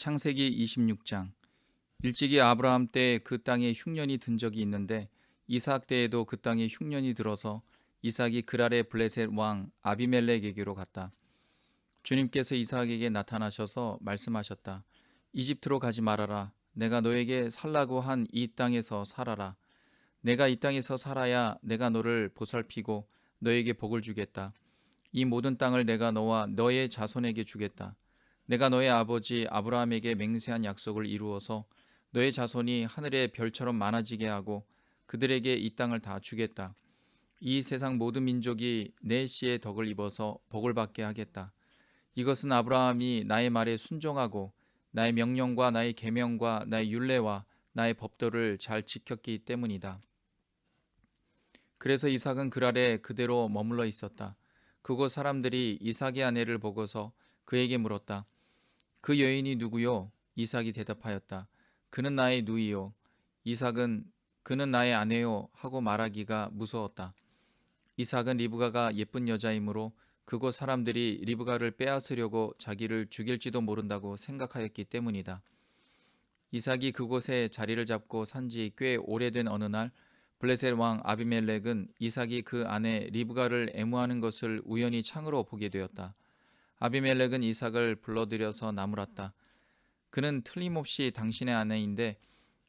창세기 26장. 일찍이 아브라함 때 그 땅에 흉년이 든 적이 있는데 이삭 때에도 그 땅에 흉년이 들어서 이삭이 그랄의 블레셋 왕 아비멜렉에게로 갔다. 주님께서 이삭에게 나타나셔서 말씀하셨다. 이집트로 가지 말아라. 내가 너에게 살라고 한 이 땅에서 살아라. 내가 이 땅에서 살아야 내가 너를 보살피고 너에게 복을 주겠다. 이 모든 땅을 내가 너와 너의 자손에게 주겠다. 내가 너의 아버지 아브라함에게 맹세한 약속을 이루어서 너의 자손이 하늘의 별처럼 많아지게 하고 그들에게 이 땅을 다 주겠다. 이 세상 모든 민족이 내 씨의 덕을 입어서 복을 받게 하겠다. 이것은 아브라함이 나의 말에 순종하고 나의 명령과 나의 계명과 나의 율례와 나의 법도를 잘 지켰기 때문이다. 그래서 이삭은 그랄에 그대로 머물러 있었다. 그곳 사람들이 이삭의 아내를 보고서 그에게 물었다. 그 여인이 누구요? 이삭이 대답하였다. 그는 나의 누이요. 이삭은 그는 나의 아내요 하고 말하기가 무서웠다. 이삭은 리브가가 예쁜 여자이므로 그곳 사람들이 리브가를 빼앗으려고 자기를 죽일지도 모른다고 생각하였기 때문이다. 이삭이 그곳에 자리를 잡고 산 지 꽤 오래된 어느 날 블레셋 왕 아비멜렉은 이삭이 그 아내 리브가를 애무하는 것을 우연히 창으로 보게 되었다. 아비멜렉은 이삭을 불러들여서 나무랐다. 그는 틀림없이 당신의 아내인데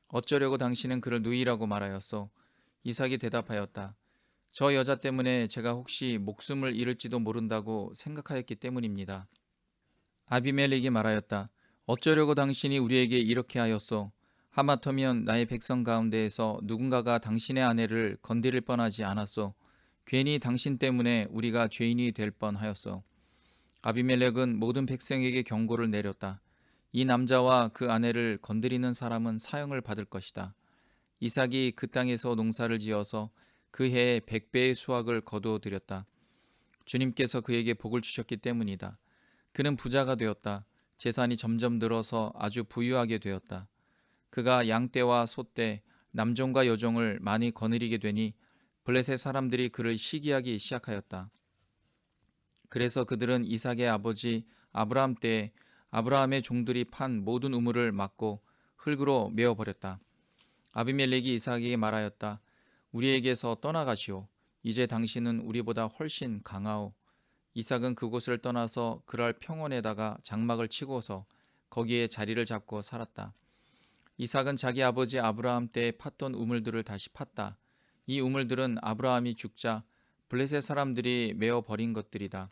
어쩌려고 당신은 그를 누이라고 말하였소? 이삭이 대답하였다. 저 여자 때문에 제가 혹시 목숨을 잃을지도 모른다고 생각하였기 때문입니다. 아비멜렉이 말하였다. 어쩌려고 당신이 우리에게 이렇게 하였소? 하마터면 나의 백성 가운데에서 누군가가 당신의 아내를 건드릴 뻔하지 않았소. 괜히 당신 때문에 우리가 죄인이 될 뻔하였소. 아비멜렉은 모든 백성에게 경고를 내렸다. 이 남자와 그 아내를 건드리는 사람은 사형을 받을 것이다. 이삭이 그 땅에서 농사를 지어서 그 해에 100배의 수확을 거두어들였다. 주님께서 그에게 복을 주셨기 때문이다. 그는 부자가 되었다. 재산이 점점 늘어서 아주 부유하게 되었다. 그가 양떼와 소떼, 남종과 여종을 많이 거느리게 되니 블레셋 사람들이 그를 시기하기 시작하였다. 그래서 그들은 이삭의 아버지 아브라함 때에 아브라함의 종들이 판 모든 우물을 막고 흙으로 메어버렸다. 아비멜렉이 이삭에게 말하였다. 우리에게서 떠나가시오. 이제 당신은 우리보다 훨씬 강하오. 이삭은 그곳을 떠나서 그랄 평원에다가 장막을 치고서 거기에 자리를 잡고 살았다. 이삭은 자기 아버지 아브라함 때에 팠던 우물들을 다시 팠다. 이 우물들은 아브라함이 죽자 블레셋 사람들이 메어 버린 것들이다.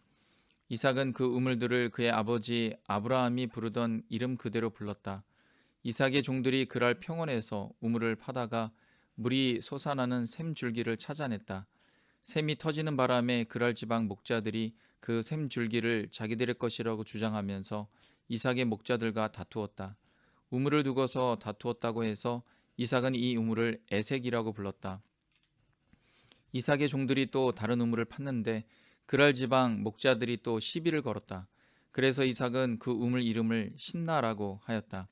이삭은 그 우물들을 그의 아버지 아브라함이 부르던 이름 그대로 불렀다. 이삭의 종들이 그랄 평원에서 우물을 파다가 물이 솟아나는 샘줄기를 찾아냈다. 샘이 터지는 바람에 그랄 지방 목자들이 그 샘줄기를 자기들의 것이라고 주장하면서 이삭의 목자들과 다투었다. 우물을 두고서 다투었다고 해서 이삭은 이 우물을 에색이라고 불렀다. 이삭의 종들이 또 다른 우물을 팠는데 그랄 지방 목자들이 또 시비를 걸었다. 그래서 이삭은 그 우물 이름을 신나라고 하였다.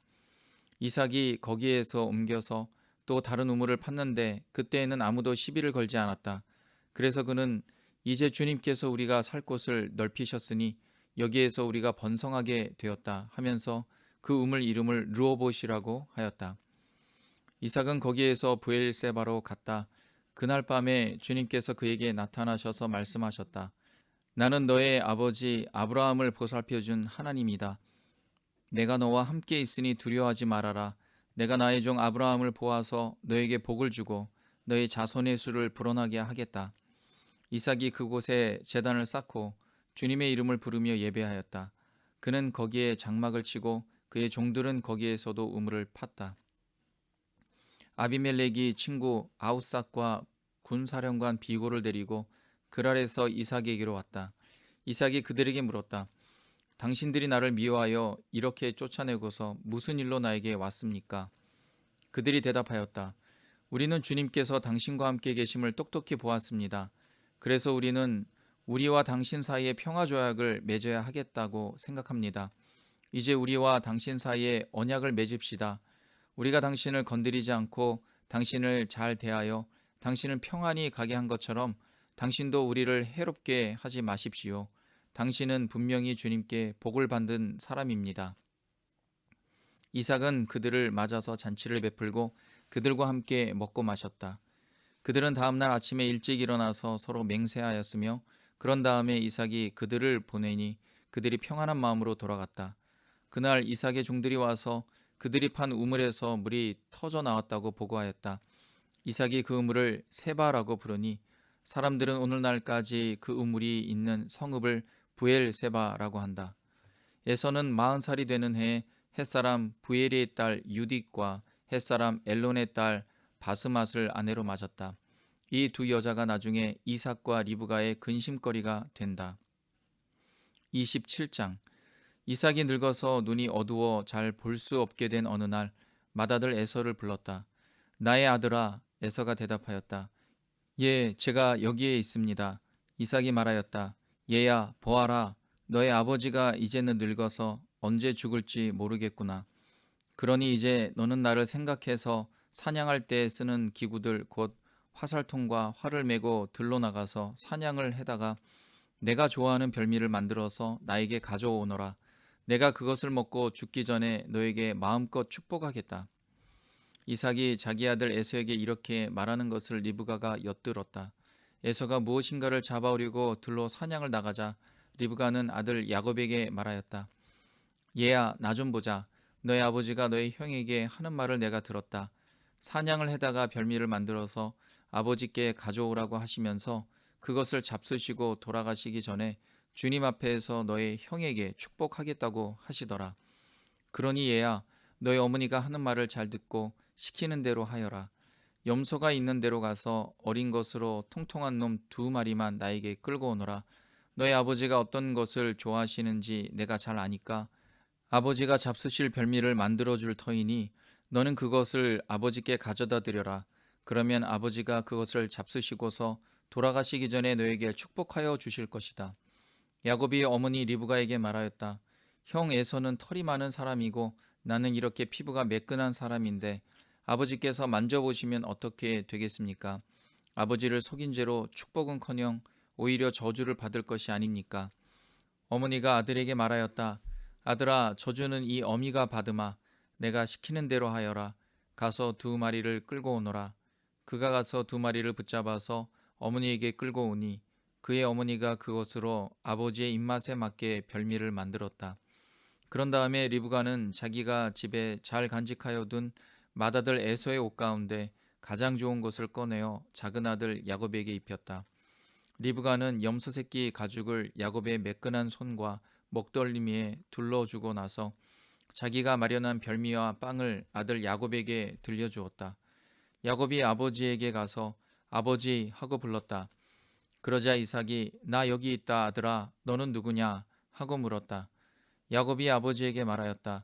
이삭이 거기에서 옮겨서 또 다른 우물을 팠는데 그때에는 아무도 시비를 걸지 않았다. 그래서 그는 이제 주님께서 우리가 살 곳을 넓히셨으니 여기에서 우리가 번성하게 되었다 하면서 그 우물 이름을 르호봇이라고 하였다. 이삭은 거기에서 브엘세바로 갔다. 그날 밤에 주님께서 그에게 나타나셔서 말씀하셨다. 나는 너의 아버지 아브라함을 보살펴준 하나님이다. 내가 너와 함께 있으니 두려워하지 말아라. 내가 나의 종 아브라함을 보아서 너에게 복을 주고 너의 자손의 수를 불어나게 하겠다. 이삭이 그곳에 제단을 쌓고 주님의 이름을 부르며 예배하였다. 그는 거기에 장막을 치고 그의 종들은 거기에서도 우물을 팠다. 아비멜렉이 친구 아웃삭과 군사령관 비고를 데리고 그랄에서 이삭에게로 왔다. 이삭이 그들에게 물었다. 당신들이 나를 미워하여 이렇게 쫓아내고서 무슨 일로 나에게 왔습니까? 그들이 대답하였다. 우리는 주님께서 당신과 함께 계심을 똑똑히 보았습니다. 그래서 우리는 우리와 당신 사이에 평화조약을 맺어야 하겠다고 생각합니다. 이제 우리와 당신 사이에 언약을 맺읍시다. 우리가 당신을 건드리지 않고 당신을 잘 대하여 당신을 평안히 가게 한 것처럼 당신도 우리를 해롭게 하지 마십시오. 당신은 분명히 주님께 복을 받은 사람입니다. 이삭은 그들을 맞아서 잔치를 베풀고 그들과 함께 먹고 마셨다. 그들은 다음날 아침에 일찍 일어나서 서로 맹세하였으며 그런 다음에 이삭이 그들을 보내니 그들이 평안한 마음으로 돌아갔다. 그날 이삭의 종들이 와서 그들이 판 우물에서 물이 터져 나왔다고 보고하였다. 이삭이 그 우물을 세바라고 부르니 사람들은 오늘날까지 그 우물이 있는 성읍을 부엘세바라고 한다. 에서는 40살이 되는 해에 햇사람 부엘의 딸 유딕과 햇사람 엘론의 딸 바스맛을 아내로 맞았다. 이 두 여자가 나중에 이삭과 리브가의 근심거리가 된다. 27장. 이삭이 늙어서 눈이 어두워 잘 볼 수 없게 된 어느 날 맏아들 에서를 불렀다. 나의 아들아, 에서가 대답하였다. 예, 제가 여기에 있습니다. 이삭이 말하였다. 얘야, 보아라. 너의 아버지가 이제는 늙어서 언제 죽을지 모르겠구나. 그러니 이제 너는 나를 생각해서 사냥할 때 쓰는 기구들 곧 화살통과 활을 메고 들로 나가서 사냥을 해다가 내가 좋아하는 별미를 만들어서 나에게 가져오너라. 내가 그것을 먹고 죽기 전에 너에게 마음껏 축복하겠다. 이삭이 자기 아들 에서에게 이렇게 말하는 것을 리브가가 엿들었다. 에서가 무엇인가를 잡아오려고 들로 사냥을 나가자 리브가는 아들 야곱에게 말하였다. 얘야, 나 좀 보자. 너의 아버지가 너의 형에게 하는 말을 내가 들었다. 사냥을 해다가 별미를 만들어서 아버지께 가져오라고 하시면서 그것을 잡수시고 돌아가시기 전에 주님 앞에서 너의 형에게 축복하겠다고 하시더라. 그러니 얘야, 너희 어머니가 하는 말을 잘 듣고 시키는 대로 하여라. 염소가 있는 데로 가서 어린 것으로 통통한 놈 2마리만 나에게 끌고 오너라. 너희 아버지가 어떤 것을 좋아하시는지 내가 잘 아니까 아버지가 잡수실 별미를 만들어 줄 터이니 너는 그것을 아버지께 가져다 드려라. 그러면 아버지가 그것을 잡수시고서 돌아가시기 전에 너에게 축복하여 주실 것이다. 야곱이 어머니 리브가에게 말하였다. 형 에서는 털이 많은 사람이고 나는 이렇게 피부가 매끈한 사람인데 아버지께서 만져보시면 어떻게 되겠습니까? 아버지를 속인 죄로 축복은커녕 오히려 저주를 받을 것이 아닙니까? 어머니가 아들에게 말하였다. 아들아, 저주는 이 어미가 받으마. 내가 시키는 대로 하여라. 가서 2마리를 끌고 오너라. 그가 가서 2마리를 붙잡아서 어머니에게 끌고 오니 그의 어머니가 그것으로 아버지의 입맛에 맞게 별미를 만들었다. 그런 다음에 리브가는 자기가 집에 잘 간직하여 둔 맏아들 에서의 옷 가운데 가장 좋은 것을 꺼내어 작은 아들 야곱에게 입혔다. 리브가는 염소 새끼 가죽을 야곱의 매끈한 손과 목덜미에 둘러주고 나서 자기가 마련한 별미와 빵을 아들 야곱에게 들려주었다. 야곱이 아버지에게 가서 아버지 하고 불렀다. 그러자 이삭이 나 여기 있다 아들아 너는 누구냐 하고 물었다. 야곱이 아버지에게 말하였다.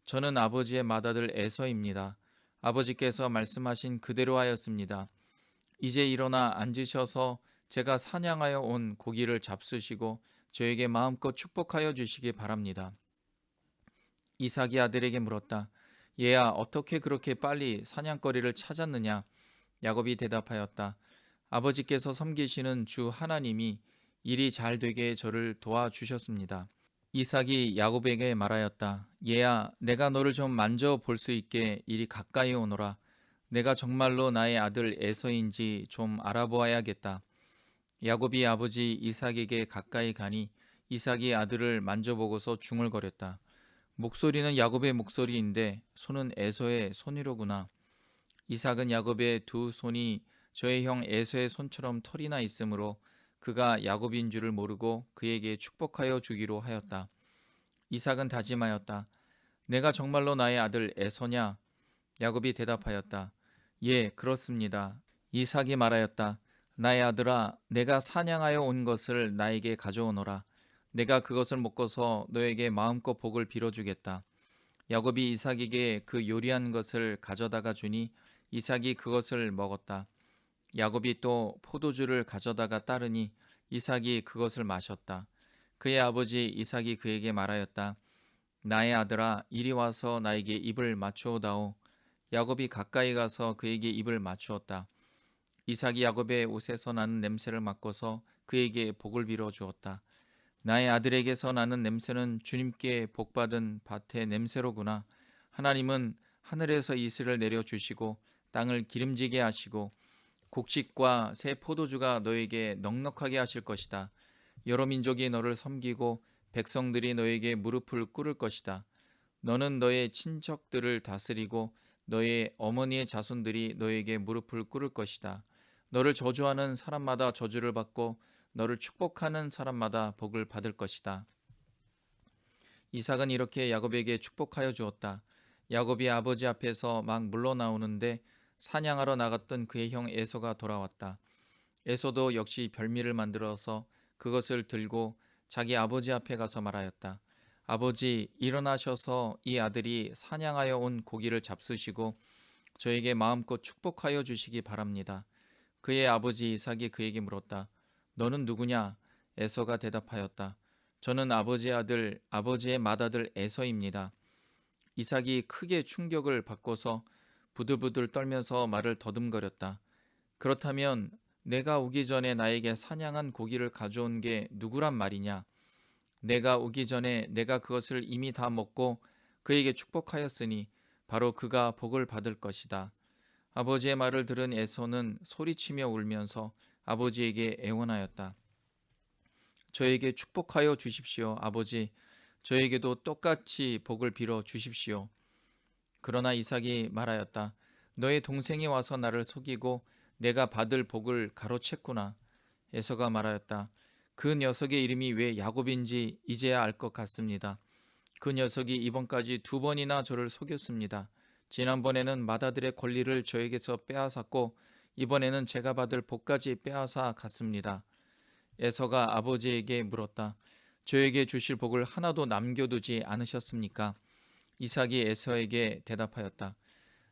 저는 아버지의 맏아들 에서입니다. 아버지께서 말씀하신 그대로 하였습니다. 이제 일어나 앉으셔서 제가 사냥하여 온 고기를 잡수시고 저에게 마음껏 축복하여 주시기 바랍니다. 이삭이 아들에게 물었다. 얘야, 어떻게 그렇게 빨리 사냥거리를 찾았느냐? 야곱이 대답하였다. 아버지께서 섬기시는 주 하나님이 일이 잘 되게 저를 도와주셨습니다. 이삭이 야곱에게 말하였다. 얘야, 내가 너를 좀 만져볼 수 있게 이리 가까이 오너라. 내가 정말로 나의 아들 에서인지 좀 알아보아야겠다. 야곱이 아버지 이삭에게 가까이 가니 이삭이 아들을 만져보고서 중얼거렸다. 목소리는 야곱의 목소리인데 손은 에서의 손이로구나. 이삭은 야곱의 2손이 저의 형 에서의 손처럼 털이 나 있으므로 그가 야곱인 줄을 모르고 그에게 축복하여 주기로 하였다. 이삭은 다짐하였다. 내가 정말로 나의 아들 에서냐? 야곱이 대답하였다. 예, 그렇습니다. 이삭이 말하였다. 나의 아들아, 내가 사냥하여 온 것을 나에게 가져오너라. 내가 그것을 먹고서 너에게 마음껏 복을 빌어주겠다. 야곱이 이삭에게 그 요리한 것을 가져다가 주니 이삭이 그것을 먹었다. 야곱이 또 포도주를 가져다가 따르니 이삭이 그것을 마셨다. 그의 아버지 이삭이 그에게 말하였다. 나의 아들아, 이리 와서 나에게 입을 맞추어다오. 야곱이 가까이 가서 그에게 입을 맞추었다. 이삭이 야곱의 옷에서 나는 냄새를 맡고서 그에게 복을 빌어 주었다. 나의 아들에게서 나는 냄새는 주님께 복받은 밭의 냄새로구나. 하나님은 하늘에서 이슬을 내려 주시고 땅을 기름지게 하시고 곡식과 새 포도주가 너에게 넉넉하게 하실 것이다. 여러 민족이 너를 섬기고 백성들이 너에게 무릎을 꿇을 것이다. 너는 너의 친척들을 다스리고 너의 어머니의 자손들이 너에게 무릎을 꿇을 것이다. 너를 저주하는 사람마다 저주를 받고 너를 축복하는 사람마다 복을 받을 것이다. 이삭은 이렇게 야곱에게 축복하여 주었다. 야곱이 아버지 앞에서 막 물러나오는데 사냥하러 나갔던 그의 형 에서가 돌아왔다. 에서도 역시 별미를 만들어서 그것을 들고 자기 아버지 앞에 가서 말하였다. 아버지, 일어나셔서 이 아들이 사냥하여 온 고기를 잡수시고 저에게 마음껏 축복하여 주시기 바랍니다. 그의 아버지 이삭이 그에게 물었다. 너는 누구냐? 에서가 대답하였다. 저는 아버지의 아들, 아버지의 맏아들 에서입니다. 이삭이 크게 충격을 받고서 부들부들 떨면서 말을 더듬거렸다. 그렇다면 내가 오기 전에 나에게 사냥한 고기를 가져온 게 누구란 말이냐? 내가 오기 전에 내가 그것을 이미 다 먹고 그에게 축복하였으니 바로 그가 복을 받을 것이다. 아버지의 말을 들은 에서는 소리치며 울면서 아버지에게 애원하였다. 저에게 축복하여 주십시오, 아버지. 저에게도 똑같이 복을 빌어 주십시오. 그러나 이삭이 말하였다. 너의 동생이 와서 나를 속이고 내가 받을 복을 가로챘구나. 에서가 말하였다. 그 녀석의 이름이 왜 야곱인지 이제야 알 것 같습니다. 그 녀석이 이번까지 2번이나 저를 속였습니다. 지난번에는 맏아들의 권리를 저에게서 빼앗았고 이번에는 제가 받을 복까지 빼앗아 갔습니다. 에서가 아버지에게 물었다. 저에게 주실 복을 하나도 남겨두지 않으셨습니까? 이삭이 에서에게 대답하였다.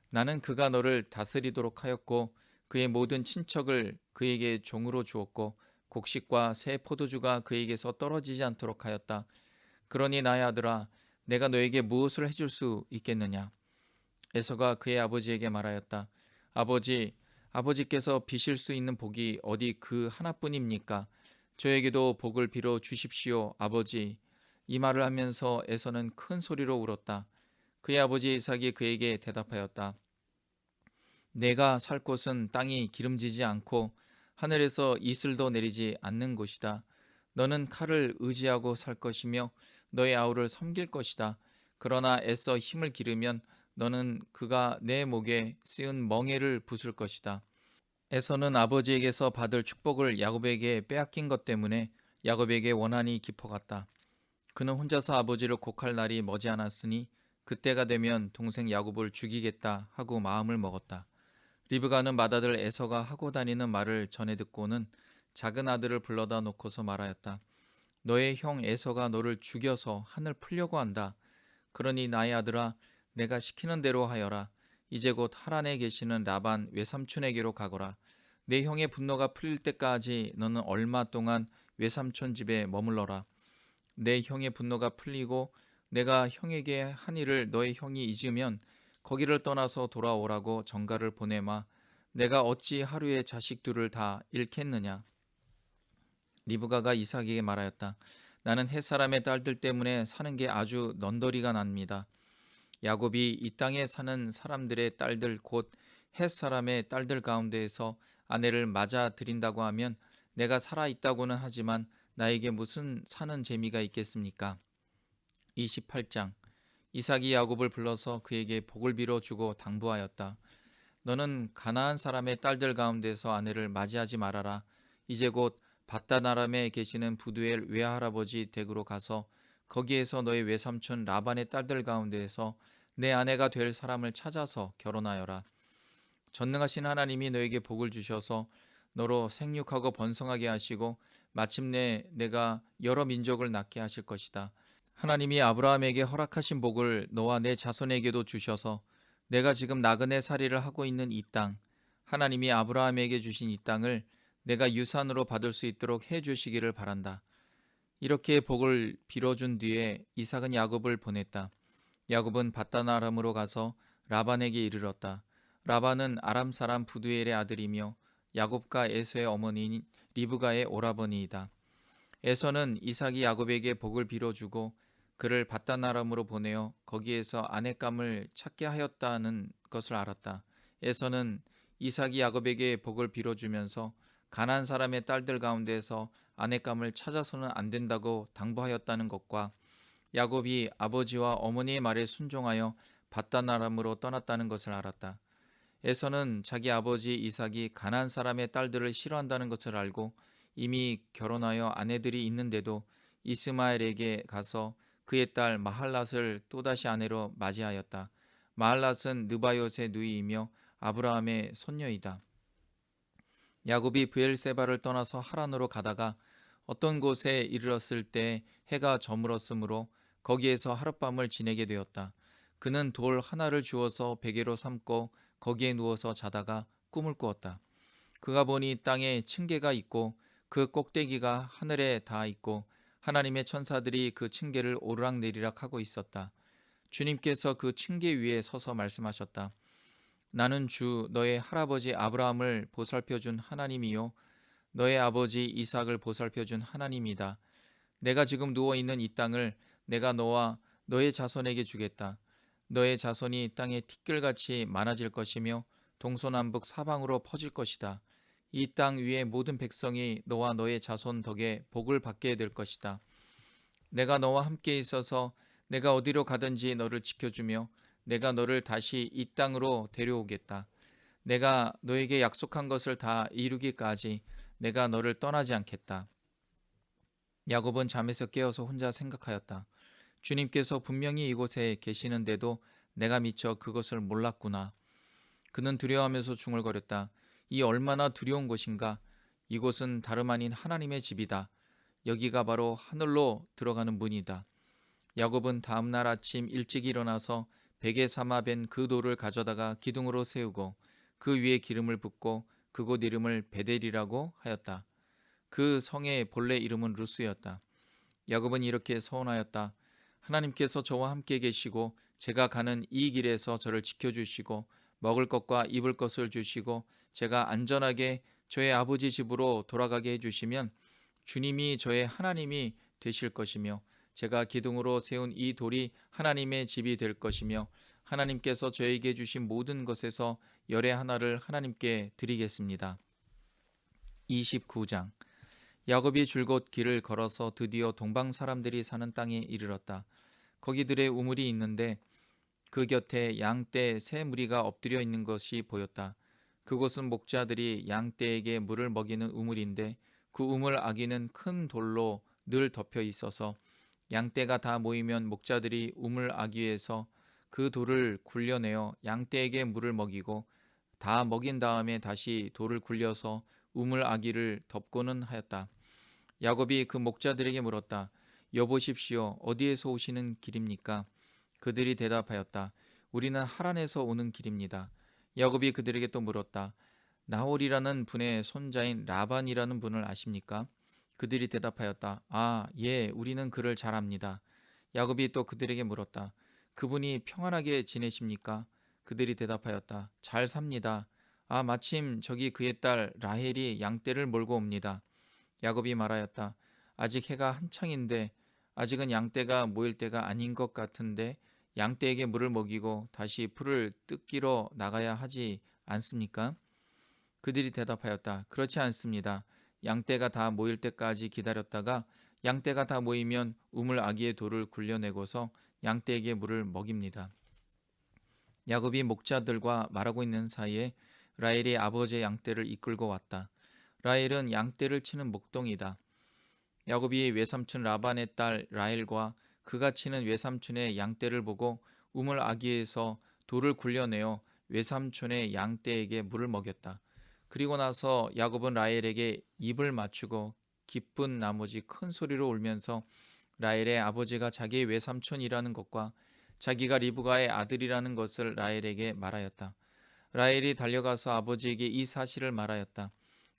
나는 그가 너를 다스리도록 하였고 그의 모든 친척을 그에게 종으로 주었고 곡식과 새 포도주가 그에게서 떨어지지 않도록 하였다. 그러니 나의 아들아, 내가 너에게 무엇을 해줄 수 있겠느냐? 에서가 그의 아버지에게 말하였다. 아버지께서 비실 수 있는 복이 어디 그 하나뿐입니까? 저에게도 복을 빌어 주십시오, 아버지. 이 말을 하면서 에서는 큰 소리로 울었다. 그의 아버지 이삭이 그에게 대답하였다. 내가 살 곳은 땅이 기름지지 않고 하늘에서 이슬도 내리지 않는 곳이다. 너는 칼을 의지하고 살 것이며 너의 아우를 섬길 것이다. 그러나 애써 힘을 기르면 너는 그가 내 목에 씌운 멍에를 부술 것이다. 에서는 아버지에게서 받을 축복을 야곱에게 빼앗긴 것 때문에 야곱에게 원한이 깊어갔다. 그는 혼자서 아버지를 곡할 날이 머지않았으니 그때가 되면 동생 야곱을 죽이겠다 하고 마음을 먹었다. 리브가는 맏아들 에서가 하고 다니는 말을 전해 듣고는 작은 아들을 불러다 놓고서 말하였다. 너의 형 에서가 너를 죽여서 한을 풀려고 한다. 그러니 나의 아들아, 내가 시키는 대로 하여라. 이제 곧 하란에 계시는 라반 외삼촌에게로 가거라. 내 형의 분노가 풀릴 때까지 너는 얼마 동안 외삼촌 집에 머물러라. 내 형의 분노가 풀리고 내가 형에게 한 일을 너의 형이 잊으면 거기를 떠나서 돌아오라고 전가를 보내마. 내가 어찌 하루에 자식 둘을 다 잃겠느냐. 리브가가 이삭에게 말하였다. 나는 햇사람의 딸들 때문에 사는 게 아주 넌더리가 납니다. 야곱이 이 땅에 사는 사람들의 딸들 곧 햇사람의 딸들 가운데에서 아내를 맞아 들인다고 하면 내가 살아있다고는 하지만 나에게 무슨 사는 재미가 있겠습니까? 28장. 이삭이 야곱을 불러서 그에게 복을 빌어주고 당부하였다. 너는 가나안 사람의 딸들 가운데서 아내를 맞이하지 말아라. 이제 곧 밧단 아람에 계시는 부두엘 외할아버지 댁으로 가서 거기에서 너의 외삼촌 라반의 딸들 가운데에서 내 아내가 될 사람을 찾아서 결혼하여라. 전능하신 하나님이 너에게 복을 주셔서 너로 생육하고 번성하게 하시고 마침내 내가 여러 민족을 낳게 하실 것이다. 하나님이 아브라함에게 허락하신 복을 너와 내 자손에게도 주셔서 내가 지금 나그네 살이를 하고 있는 이 땅, 하나님이 아브라함에게 주신 이 땅을 내가 유산으로 받을 수 있도록 해 주시기를 바란다. 이렇게 복을 빌어준 뒤에 이삭은 야곱을 보냈다. 야곱은 밧단 아람으로 가서 라반에게 이르렀다. 라반은 아람 사람 부두엘의 아들이며 야곱과 에서의 어머니인 리브가의 오라버니이다. 에서는 이삭이 야곱에게 복을 빌어주고 그를 밧단 아람으로 보내어 거기에서 아내감을 찾게 하였다는 것을 알았다. 에서는 이삭이 야곱에게 복을 빌어주면서 가나안 사람의 딸들 가운데서 아내감을 찾아서는 안 된다고 당부하였다는 것과 야곱이 아버지와 어머니의 말에 순종하여 밧단 아람으로 떠났다는 것을 알았다. 에서는 자기 아버지 이삭이 가나안 사람의 딸들을 싫어한다는 것을 알고 이미 결혼하여 아내들이 있는데도 이스마엘에게 가서 그의 딸 마할랏을 또다시 아내로 맞이하였다. 마할랏은 느바요의 누이이며 아브라함의 손녀이다. 야곱이 브엘세바를 떠나서 하란으로 가다가 어떤 곳에 이르렀을 때 해가 저물었으므로 거기에서 하룻밤을 지내게 되었다. 그는 돌 하나를 주워서 베개로 삼고 거기에 누워서 자다가 꿈을 꾸었다. 그가 보니 땅에 층계가 있고 그 꼭대기가 하늘에 닿아 있고 하나님의 천사들이 그 층계를 오르락내리락 하고 있었다. 주님께서 그 층계 위에 서서 말씀하셨다. 나는 주 너의 할아버지 아브라함을 보살펴준 하나님이요 너의 아버지 이삭을 보살펴준 하나님이다. 내가 지금 누워있는 이 땅을 내가 너와 너의 자손에게 주겠다. 너의 자손이 땅에 티끌같이 많아질 것이며 동서남북 사방으로 퍼질 것이다. 이 땅 위의 모든 백성이 너와 너의 자손 덕에 복을 받게 될 것이다. 내가 너와 함께 있어서 내가 어디로 가든지 너를 지켜주며 내가 너를 다시 이 땅으로 데려오겠다. 내가 너에게 약속한 것을 다 이루기까지 내가 너를 떠나지 않겠다. 야곱은 잠에서 깨어서 혼자 생각하였다. 주님께서 분명히 이곳에 계시는데도 내가 미처 그것을 몰랐구나. 그는 두려워하면서 중얼거렸다. 이 얼마나 두려운 곳인가. 이곳은 다름 아닌 하나님의 집이다. 여기가 바로 하늘로 들어가는 문이다. 야곱은 다음날 아침 일찍 일어나서 베개 삼아 벤 그 돌을 가져다가 기둥으로 세우고 그 위에 기름을 붓고 그곳 이름을 베델이라고 하였다. 그 성의 본래 이름은 루스였다. 야곱은 이렇게 서원하였다. 하나님께서 저와 함께 계시고 제가 가는 이 길에서 저를 지켜주시고 먹을 것과 입을 것을 주시고 제가 안전하게 저의 아버지 집으로 돌아가게 해주시면 주님이 저의 하나님이 되실 것이며 제가 기둥으로 세운 이 돌이 하나님의 집이 될 것이며 하나님께서 저에게 주신 모든 것에서 열의 하나를 하나님께 드리겠습니다. 29장 야곱이 줄곧 길을 걸어서 드디어 동방 사람들이 사는 땅에 이르렀다. 거기들의 우물이 있는데 그 곁에 양떼 세 무리가 엎드려 있는 것이 보였다. 그곳은 목자들이 양떼에게 물을 먹이는 우물인데 그 우물 아기는 큰 돌로 늘 덮여 있어서 양떼가 다 모이면 목자들이 우물 아기에서 그 돌을 굴려내어 양떼에게 물을 먹이고 다 먹인 다음에 다시 돌을 굴려서 우물 아기를 덮고는 하였다. 야곱이 그 목자들에게 물었다. 여보십시오. 어디에서 오시는 길입니까? 그들이 대답하였다. 우리는 하란에서 오는 길입니다. 야곱이 그들에게 또 물었다. 나홀이라는 분의 손자인 라반이라는 분을 아십니까? 그들이 대답하였다. 아, 예, 우리는 그를 잘 압니다. 야곱이 또 그들에게 물었다. 그분이 평안하게 지내십니까? 그들이 대답하였다. 잘 삽니다. 아, 마침 저기 그의 딸 라헬이 양떼를 몰고 옵니다. 야곱이 말하였다. 아직 해가 한창인데 아직은 양떼가 모일 때가 아닌 것 같은데 양떼에게 물을 먹이고 다시 풀을 뜯기러 나가야 하지 않습니까? 그들이 대답하였다. 그렇지 않습니다. 양떼가 다 모일 때까지 기다렸다가 양떼가 다 모이면 우물 아기의 돌을 굴려내고서 양떼에게 물을 먹입니다. 야곱이 목자들과 말하고 있는 사이에 라헬이 아버지의 양떼를 이끌고 왔다. 라헬은 양떼를 치는 목동이다. 야곱이 외삼촌 라반의 딸 라헬과 그가 치는 외삼촌의 양떼를 보고 우물 아기에서 돌을 굴려내어 외삼촌의 양떼에게 물을 먹였다. 그리고 나서 야곱은 라헬에게 입을 맞추고 기쁜 나머지 큰 소리로 울면서 라헬의 아버지가 자기의 외삼촌이라는 것과 자기가 리브가의 아들이라는 것을 라헬에게 말하였다. 라헬이 달려가서 아버지에게 이 사실을 말하였다.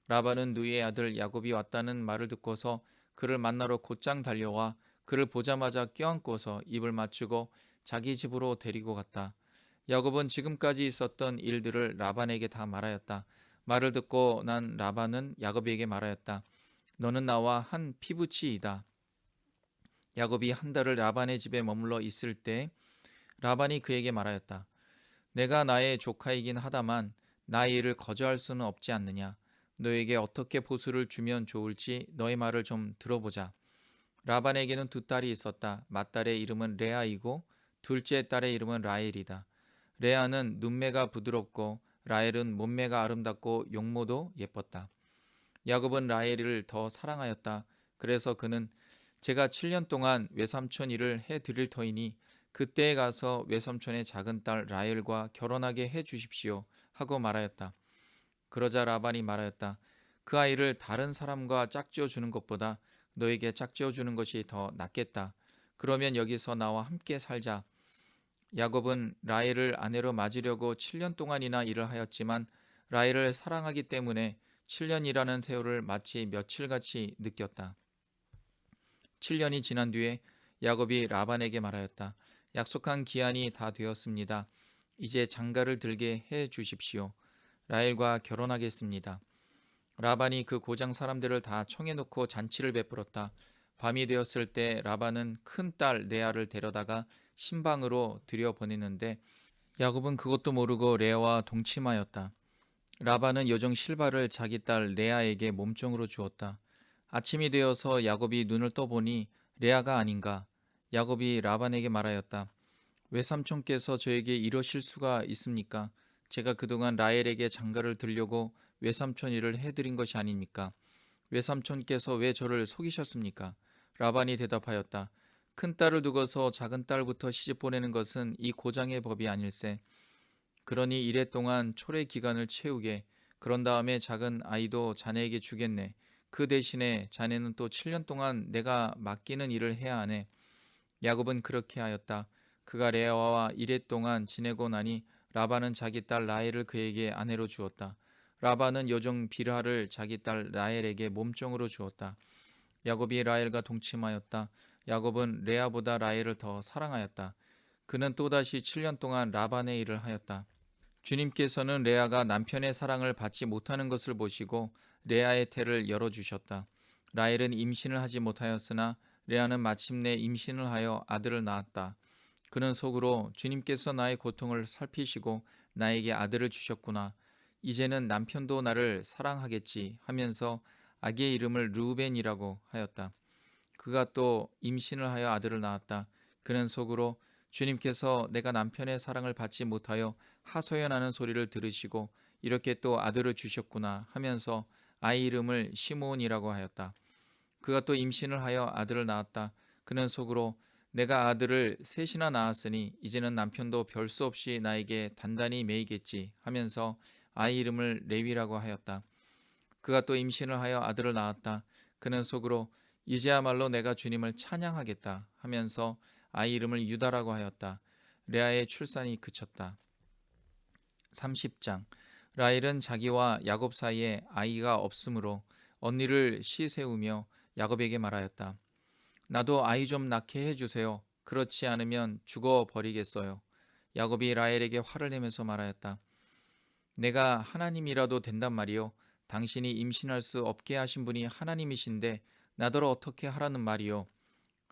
라반은 누이의 아들 야곱이 왔다는 말을 듣고서 그를 만나러 곧장 달려와 그를 보자마자 껴안고서 입을 맞추고 자기 집으로 데리고 갔다. 야곱은 지금까지 있었던 일들을 라반에게 다 말하였다. 말을 듣고 난 라반은 야곱에게 말하였다. 너는 나와 한 피부치이다. 야곱이 한 달을 라반의 집에 머물러 있을 때 라반이 그에게 말하였다. 내가 나의 조카이긴 하다만 나의 일을 거저할 수는 없지 않느냐. 너에게 어떻게 보수를 주면 좋을지 너의 말을 좀 들어보자. 라반에게는 두 딸이 있었다. 맏딸의 이름은 레아이고 둘째 딸의 이름은 라헬이다. 레아는 눈매가 부드럽고 라헬은 몸매가 아름답고 용모도 예뻤다. 야곱은 라헬을 더 사랑하였다. 그래서 그는 제가 7년 동안 외삼촌 일을 해 드릴 터이니 그때에 가서 외삼촌의 작은 딸 라헬과 결혼하게 해 주십시오 하고 말하였다. 그러자 라반이 말하였다. 그 아이를 다른 사람과 짝지어 주는 것보다 너에게 짝지어 주는 것이 더 낫겠다. 그러면 여기서 나와 함께 살자. 야곱은 라헬을 아내로 맞으려고 7년 동안이나 일을 하였지만 라헬을 사랑하기 때문에 7년이라는 세월을 마치 며칠같이 느꼈다. 7년이 지난 뒤에 야곱이 라반에게 말하였다. 약속한 기한이 다 되었습니다. 이제 장가를 들게 해 주십시오. 라헬과 결혼하겠습니다. 라반이 그 고장 사람들을 다 청해놓고 잔치를 베풀었다. 밤이 되었을 때 라반은 큰 딸 레아를 데려다가 신방으로 들여보내는데 야곱은 그것도 모르고 레아와 동침하였다. 라반은 요정 실바를 자기 딸 레아에게 몸종으로 주었다. 아침이 되어서 야곱이 눈을 떠보니 레아가 아닌가. 야곱이 라반에게 말하였다. 외삼촌께서 저에게 이러실 수가 있습니까? 제가 그동안 라헬에게 장가를 들려고 외삼촌 일을 해드린 것이 아닙니까? 외삼촌께서 왜 저를 속이셨습니까? 라반이 대답하였다. 큰 딸을 두고서 작은 딸부터 시집 보내는 것은 이 고장의 법이 아닐세. 그러니 이래 동안 초래 기간을 채우게. 그런 다음에 작은 아이도 자네에게 주겠네. 그 대신에 자네는 또 7년 동안 내가 맡기는 일을 해야 하네. 야곱은 그렇게 하였다. 그가 레아와 이랫동안 지내고 나니 라반은 자기 딸 라헬을 그에게 아내로 주었다. 라반은 여종 빌하를 자기 딸 라헬에게 몸종으로 주었다. 야곱이 라헬과 동침하였다. 야곱은 레아보다 라헬을 더 사랑하였다. 그는 또다시 7년 동안 라반의 일을 하였다. 주님께서는 레아가 남편의 사랑을 받지 못하는 것을 보시고 레아의 태를 열어주셨다. 라헬은 임신을 하지 못하였으나 레아는 마침내 임신을 하여 아들을 낳았다. 그는 속으로 주님께서 나의 고통을 살피시고 나에게 아들을 주셨구나. 이제는 남편도 나를 사랑하겠지 하면서 아기의 이름을 르우벤이라고 하였다. 그가 또 임신을 하여 아들을 낳았다. 그는 속으로 주님께서 내가 남편의 사랑을 받지 못하여 하소연하는 소리를 들으시고 이렇게 또 아들을 주셨구나 하면서 아이 이름을 시므온이라고 하였다. 그가 또 임신을 하여 아들을 낳았다. 그는 속으로 내가 아들을 셋이나 낳았으니 이제는 남편도 별 수 없이 나에게 단단히 매이겠지 하면서 아이 이름을 레위라고 하였다. 그가 또 임신을 하여 아들을 낳았다. 그는 속으로 이제야말로 내가 주님을 찬양하겠다 하면서 아이 이름을 유다라고 하였다. 레아의 출산이 그쳤다. 30장. 라헬은 자기와 야곱 사이에 아이가 없으므로 언니를 시세우며 야곱에게 말하였다. 나도 아이 좀 낳게 해주세요. 그렇지 않으면 죽어버리겠어요. 야곱이 라헬에게 화를 내면서 말하였다. 내가 하나님이라도 된단 말이요. 당신이 임신할 수 없게 하신 분이 하나님이신데 나더러 어떻게 하라는 말이요.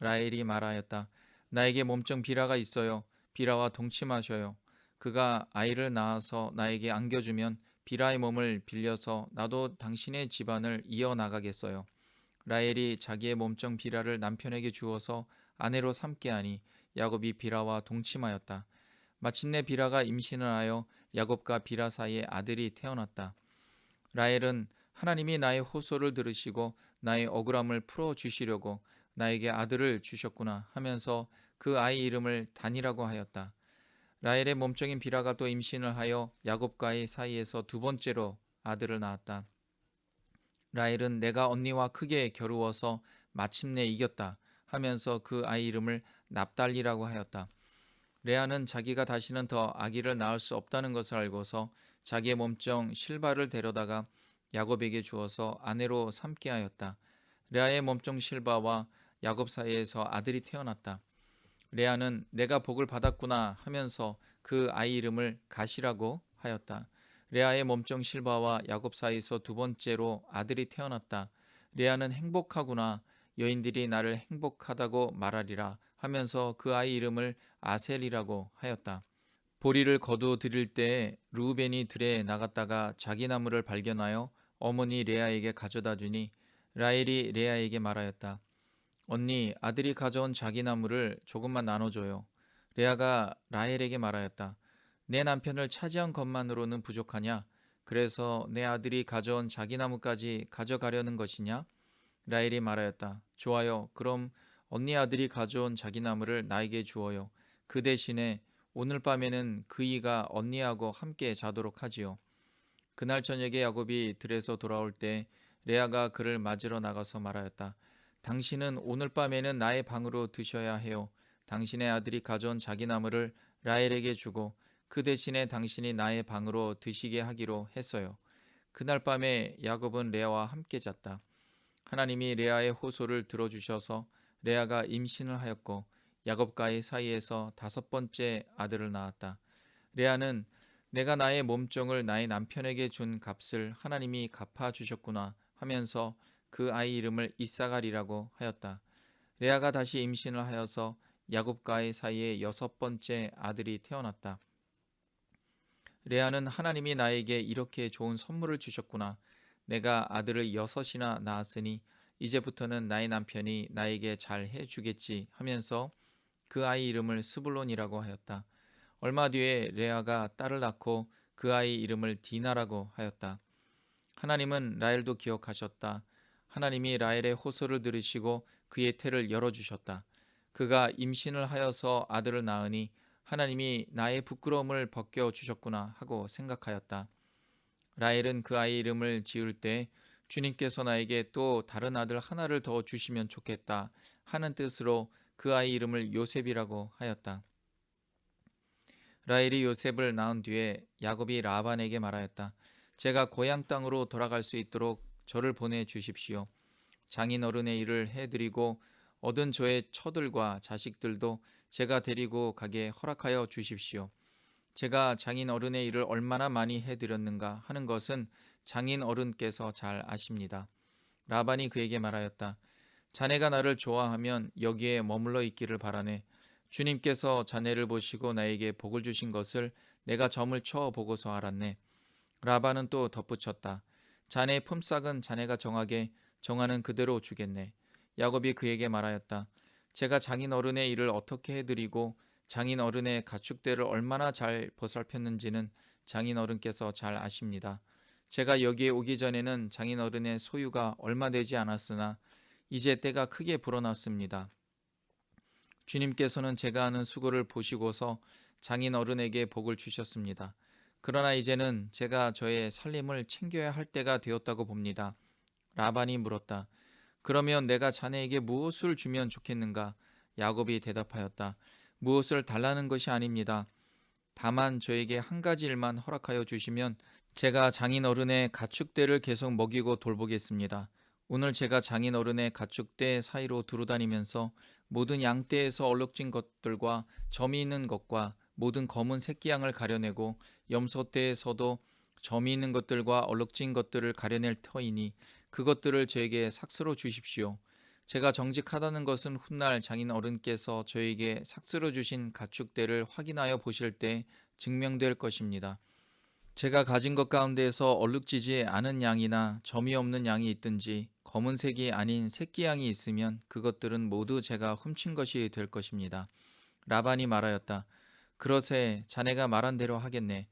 라헬이 말하였다. 나에게 몸종 비라가 있어요. 비라와 동침하셔요. 그가 아이를 낳아서 나에게 안겨주면 비라의 몸을 빌려서 나도 당신의 집안을 이어나가겠어요. 라헬이 자기의 몸종 비라를 남편에게 주어서 아내로 삼게 하니 야곱이 비라와 동침하였다. 마침내 비라가 임신을 하여 야곱과 비라 사이에 아들이 태어났다. 라헬은 하나님이 나의 호소를 들으시고 나의 억울함을 풀어주시려고 나에게 아들을 주셨구나 하면서 그 아이 이름을 단이라고 하였다. 라헬의 몸종인 비라가 또 임신을 하여 야곱과의 사이에서 두 번째로 아들을 낳았다. 라헬은 내가 언니와 크게 겨루어서 마침내 이겼다 하면서 그 아이 이름을 납달리라고 하였다. 레아는 자기가 다시는 더 아기를 낳을 수 없다는 것을 알고서 자기의 몸종 실바를 데려다가 야곱에게 주어서 아내로 삼게 하였다. 레아의 몸종 실바와 야곱 사이에서 아들이 태어났다. 레아는 내가 복을 받았구나 하면서 그 아이 이름을 가시라고 하였다. 레아의 몸종 실바와 야곱 사이에서 두 번째로 아들이 태어났다. 레아는 행복하구나. 여인들이 나를 행복하다고 말하리라 하면서 그 아이 이름을 아셀이라고 하였다. 보리를 거두 드릴 때에 르우벤이 들에 나갔다가 자기 나무를 발견하여 어머니 레아에게 가져다 주니 라헬이 레아에게 말하였다. 언니, 아들이 가져온 자기 나무를 조금만 나눠줘요. 레아가 라헬에게 말하였다. 내 남편을 차지한 것만으로는 부족하냐? 그래서 내 아들이 가져온 자기 나무까지 가져가려는 것이냐? 라헬이 말하였다. 좋아요. 그럼 언니 아들이 가져온 자기 나무를 나에게 주어요. 그 대신에 오늘 밤에는 그이가 언니하고 함께 자도록 하지요. 그날 저녁에 야곱이 들에서 돌아올 때 레아가 그를 맞으러 나가서 말하였다. 당신은 오늘 밤에는 나의 방으로 드셔야 해요. 당신의 아들이 가져온 자기 나무를 라헬에게 주고 그 대신에 당신이 나의 방으로 드시게 하기로 했어요. 그날 밤에 야곱은 레아와 함께 잤다. 하나님이 레아의 호소를 들어주셔서 레아가 임신을 하였고 야곱과의 사이에서 5번째 아들을 낳았다. 레아는 내가 나의 몸종을 나의 남편에게 준 값을 하나님이 갚아주셨구나 하면서 그 아이 이름을 이사갈이라고 하였다. 레아가 다시 임신을 하여서 야곱과의 사이에 6번째 아들이 태어났다. 레아는 하나님이 나에게 이렇게 좋은 선물을 주셨구나. 내가 아들을 6이나 낳았으니 이제부터는 나의 남편이 나에게 잘 해주겠지 하면서 그 아이 이름을 스불론이라고 하였다. 얼마 뒤에 레아가 딸을 낳고 그 아이 이름을 디나라고 하였다. 하나님은 라헬도 기억하셨다. 하나님이 라헬의 호소를 들으시고 그의 태를 열어주셨다. 그가 임신을 하여서 아들을 낳으니 하나님이 나의 부끄러움을 벗겨주셨구나 하고 생각하였다. 라헬은 그 아이 이름을 지을 때 주님께서 나에게 또 다른 아들 하나를 더 주시면 좋겠다 하는 뜻으로 그 아이 이름을 요셉이라고 하였다. 라헬이 요셉을 낳은 뒤에 야곱이 라반에게 말하였다. 제가 고향 땅으로 돌아갈 수 있도록 저를 보내주십시오. 장인 어른의 일을 해드리고 얻은 저의 처들과 자식들도 제가 데리고 가게 허락하여 주십시오. 제가 장인 어른의 일을 얼마나 많이 해드렸는가 하는 것은 장인 어른께서 잘 아십니다. 라반이 그에게 말하였다. 자네가 나를 좋아하면 여기에 머물러 있기를 바라네. 주님께서 자네를 보시고 나에게 복을 주신 것을 내가 점을 쳐 보고서 알았네. 라반은 또 덧붙였다. 자네의 품삯은 자네가 정하는 그대로 주겠네. 야곱이 그에게 말하였다. 제가 장인 어른의 일을 어떻게 해드리고 장인 어른의 가축대를 얼마나 잘 보살폈는지는 장인 어른께서 잘 아십니다. 제가 여기에 오기 전에는 장인 어른의 소유가 얼마 되지 않았으나 이제 때가 크게 불어났습니다. 주님께서는 제가 하는 수고를 보시고서 장인 어른에게 복을 주셨습니다. 그러나 이제는 제가 저의 살림을 챙겨야 할 때가 되었다고 봅니다. 라반이 물었다. 그러면 내가 자네에게 무엇을 주면 좋겠는가? 야곱이 대답하였다. 무엇을 달라는 것이 아닙니다. 다만 저에게 한 가지 일만 허락하여 주시면 제가 장인 어른의 가축대를 계속 먹이고 돌보겠습니다. 오늘 제가 장인 어른의 가축대 사이로 두루다니면서 모든 양떼에서 얼룩진 것들과 점이 있는 것과 모든 검은 새끼 양을 가려내고 염소떼에서도 점이 있는 것들과 얼룩진 것들을 가려낼 터이니 그것들을 저에게 삭스로 주십시오. 제가 정직하다는 것은 훗날 장인 어른께서 저에게 삭스로 주신 가축대를 확인하여 보실 때 증명될 것입니다. 제가 가진 것 가운데에서 얼룩지지 않은 양이나 점이 없는 양이 있든지 검은색이 아닌 새끼 양이 있으면 그것들은 모두 제가 훔친 것이 될 것입니다. 라반이 말하였다. 그러세 자네가 말한 대로 하겠네.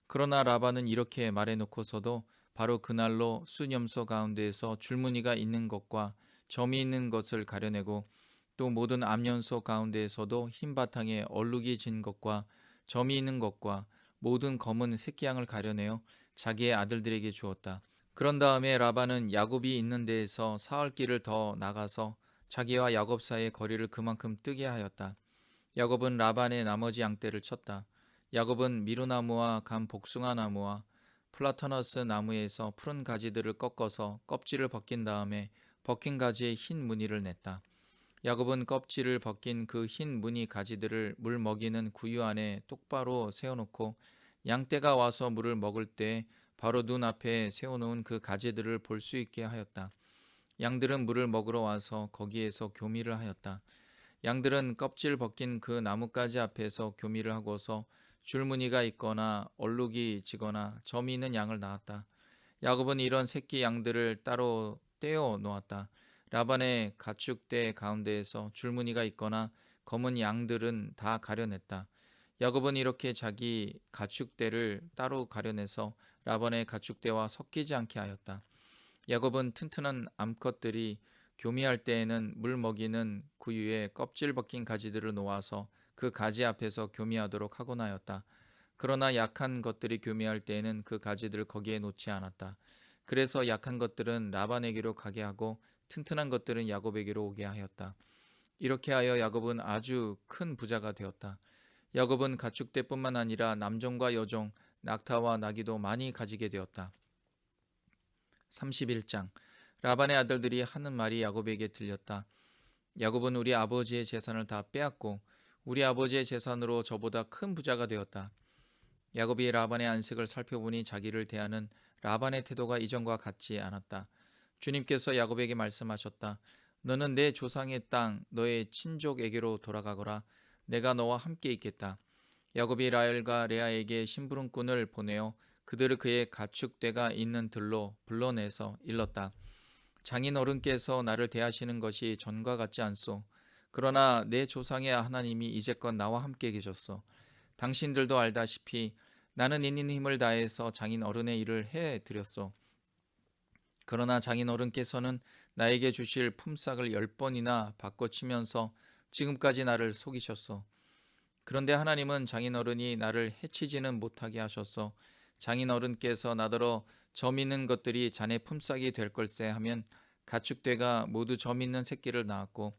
그러나 라반은 이렇게 말해놓고서도 바로 그날로 숫염소 가운데에서 줄무늬가 있는 것과 점이 있는 것을 가려내고 또 모든 암연소 가운데에서도 흰 바탕에 얼룩이 진 것과 점이 있는 것과 모든 검은 새끼양을 가려내어 자기의 아들들에게 주었다. 그런 다음에 라반은 야곱이 있는 데에서 사흘 길을 더 나가서 자기와 야곱 사이의 거리를 그만큼 뜨게 하였다. 야곱은 라반의 나머지 양떼를 쳤다. 야곱은 미루나무와 감 복숭아 나무와 플라터너스 나무에서 푸른 가지들을 꺾어서 껍질을 벗긴 다음에 벗긴 가지에 흰 무늬를 냈다. 야곱은 껍질을 벗긴 그 흰 무늬 가지들을 물 먹이는 구유 안에 똑바로 세워놓고 양떼가 와서 물을 먹을 때 바로 눈앞에 세워놓은 그 가지들을 볼 수 있게 하였다. 양들은 물을 먹으러 와서 거기에서 교미를 하였다. 양들은 껍질 벗긴 그 나뭇가지 앞에서 교미를 하고서 줄무늬가 있거나 얼룩이 지거나 점이 있는 양을 낳았다. 야곱은 이런 새끼 양들을 따로 떼어 놓았다. 라반의 가축대 가운데에서 줄무늬가 있거나 검은 양들은 다 가려냈다. 야곱은 이렇게 자기 가축대를 따로 가려내서 라반의 가축대와 섞이지 않게 하였다. 야곱은 튼튼한 암컷들이 교미할 때에는 물 먹이는 구유에 껍질 벗긴 가지들을 놓아서 그 가지 앞에서 교미하도록 하곤 하였다. 그러나 약한 것들이 교미할 때에는 그 가지들을 거기에 놓지 않았다. 그래서 약한 것들은 라반에게로 가게 하고 튼튼한 것들은 야곱에게로 오게 하였다. 이렇게 하여 야곱은 아주 큰 부자가 되었다. 야곱은 가축대뿐만 아니라 남종과 여종, 낙타와 나귀도 많이 가지게 되었다. 31장. 라반의 아들들이 하는 말이 야곱에게 들렸다. 야곱은 우리 아버지의 재산을 다 빼앗고 우리 아버지의 재산으로 저보다 큰 부자가 되었다. 야곱이 라반의 안색을 살펴보니 자기를 대하는 라반의 태도가 이전과 같지 않았다. 주님께서 야곱에게 말씀하셨다. 너는 내 조상의 땅 너의 친족에게로 돌아가거라. 내가 너와 함께 있겠다. 야곱이 라헬과 레아에게 심부름꾼을 보내어 그들을 그의 가축대가 있는 들로 불러내서 일렀다. 장인 어른께서 나를 대하시는 것이 전과 같지 않소. 그러나 내 조상의 하나님이 이제껏 나와 함께 계셨소. 당신들도 알다시피 나는 있는 힘을 다해서 장인 어른의 일을 해드렸소. 그러나 장인 어른께서는 나에게 주실 품삯을 10번이나 바꿔치면서 지금까지 나를 속이셨소. 그런데 하나님은 장인 어른이 나를 해치지는 못하게 하셨소. 장인 어른께서 나더러 점 있는 것들이 자네 품삯이 될 걸세 하면 가축대가 모두 점 있는 새끼를 낳았고